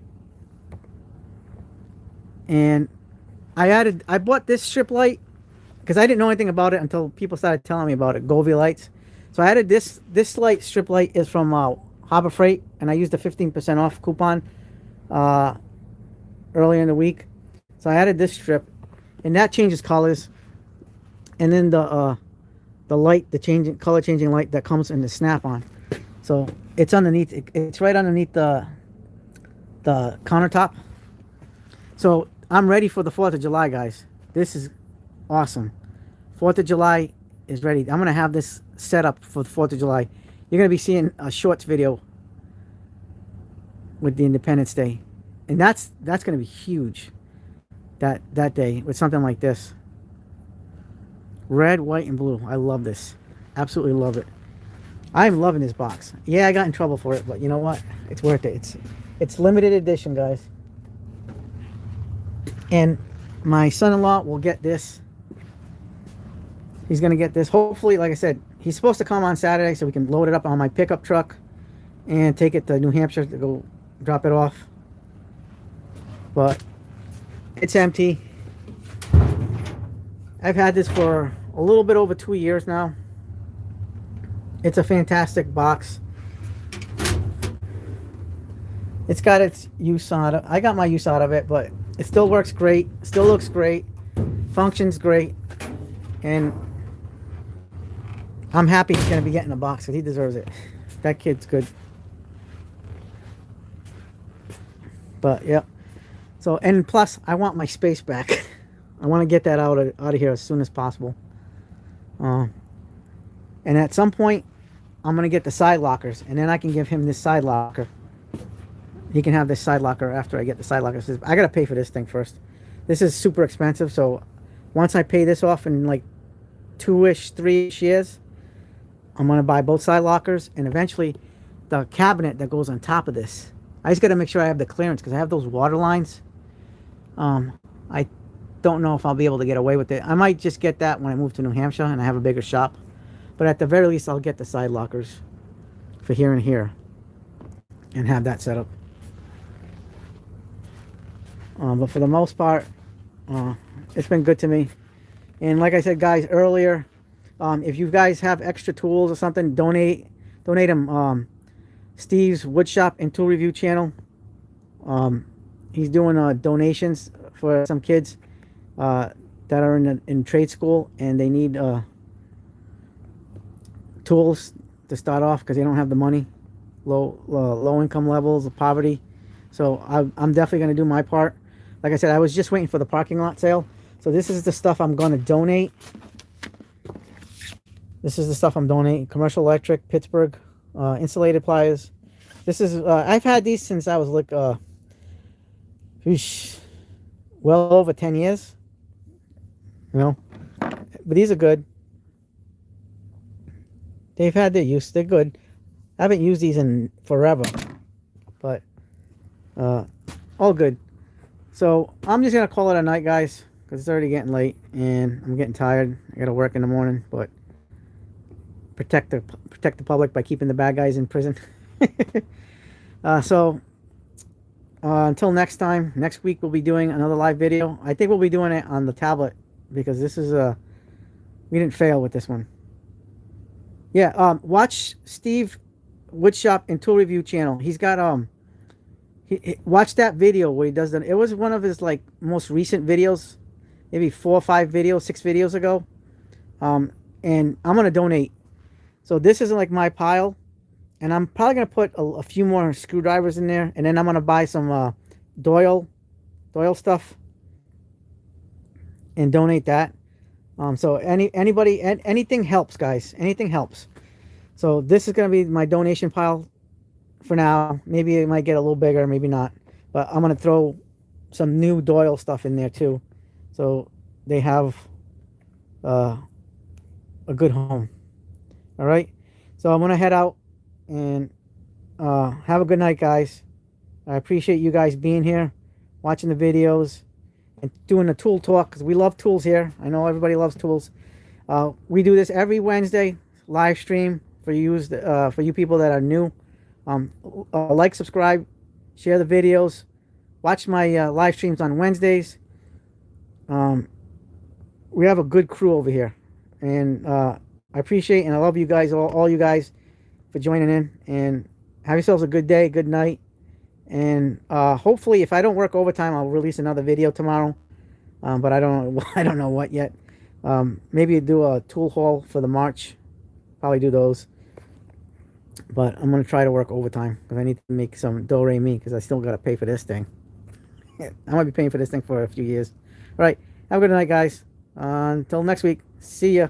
And I bought this strip light because I didn't know anything about it until people started telling me about it. Govee lights. So I added this strip light is from Harbor Freight, and I used the 15% off coupon earlier in the week. So I added this strip, and that changes colors. And then the light, the color changing light that comes in the Snap-on. So it's underneath. It's right underneath the countertop. So I'm ready for the 4th of July, guys. This is awesome. 4th of July is ready. I'm gonna have this set up for the 4th of July. You're going to be seeing a shorts video with the Independence Day. And that's going to be huge that day with something like this. Red, white, and blue. I love this. Absolutely love it. I'm loving this box. Yeah, I got in trouble for it, but you know what? It's worth it. It's limited edition, guys. And my son-in-law will get this. He's going to get this. Hopefully, like I said, he's supposed to come on Saturday so we can load it up on my pickup truck and take it to New Hampshire to go drop it off. But it's empty. I've had this for a little bit over 2 years now. It's a fantastic box. It's got its use on it. I got my use out of it, but it still works great. Still looks great. Functions great. And I'm happy he's going to be getting a box because he deserves it. That kid's good. But, yep. So, and plus, I want my space back. I want to get that out of here as soon as possible. And at some point, I'm gonna get the side lockers, and then I can give him this side locker. He can have this side locker after I get the side lockers. I gotta pay for this thing first. This is super expensive, so once I pay this off in like 2-ish, 3-ish years, I'm gonna buy both side lockers, and eventually the cabinet that goes on top of this. I just gotta make sure I have the clearance because I have those water lines. I don't know if I'll be able to get away with it. I might just get that when I move to New Hampshire and I have a bigger shop. But at the very least, I'll get the side lockers for here and here and have that set up. But for the most part, it's been good to me. And like I said, guys, earlier, if you guys have extra tools or something, donate them. Steve's Woodshop and Tool Review channel. He's doing donations for some kids that are in trade school, and they need tools to start off because they don't have the money, low income levels of poverty. So I'm definitely going to do my part. Like I said, I was just waiting for the parking lot sale. So this is the stuff I'm going to donate. This is the stuff I'm donating. Commercial Electric, Pittsburgh, insulated pliers. This is I've had these since I was like well over 10 years. You know, but these are good. They've had their use. They're good. I haven't used these in forever, but all good. So I'm just gonna call it a night, guys, because it's already getting late and I'm getting tired. I gotta work in the morning, but protect the public by keeping the bad guys in prison. So until next time, next week we'll be doing another live video. I think we'll be doing it on the tablet because this is we didn't fail with this one. Yeah, watch Steve Woodshop and Tool Review channel. He's got watch that video where he does that. It was one of his like most recent videos, maybe 4 or 5 videos, 6 videos ago. And I'm gonna donate. So this isn't like my pile, and I'm probably gonna put a few more screwdrivers in there, and then I'm gonna buy some Doyle stuff and donate that. So anybody, anything helps, guys. Anything helps. So this is gonna be my donation pile for now. Maybe it might get a little bigger, maybe not. But I'm gonna throw some new Doyle stuff in there too, so they have a good home. All right. So I'm gonna head out and have a good night, guys. I appreciate you guys being here, watching the videos, and doing the tool talk because we love tools here. I know everybody loves tools. We do this every Wednesday, live stream for you people that are new. Like, subscribe, share the videos, watch my live streams on Wednesdays. We have a good crew over here, and I appreciate and I love you guys, all you guys, for joining in. And have yourselves a good day, good night. And hopefully, if I don't work overtime, I'll release another video tomorrow. But I don't know what yet. Maybe do a tool haul for the March. Probably do those. But I'm gonna try to work overtime because I need to make some do-re-mi because I still gotta pay for this thing. I might be paying for this thing for a few years. All right, have a good night, guys. Until next week. See ya.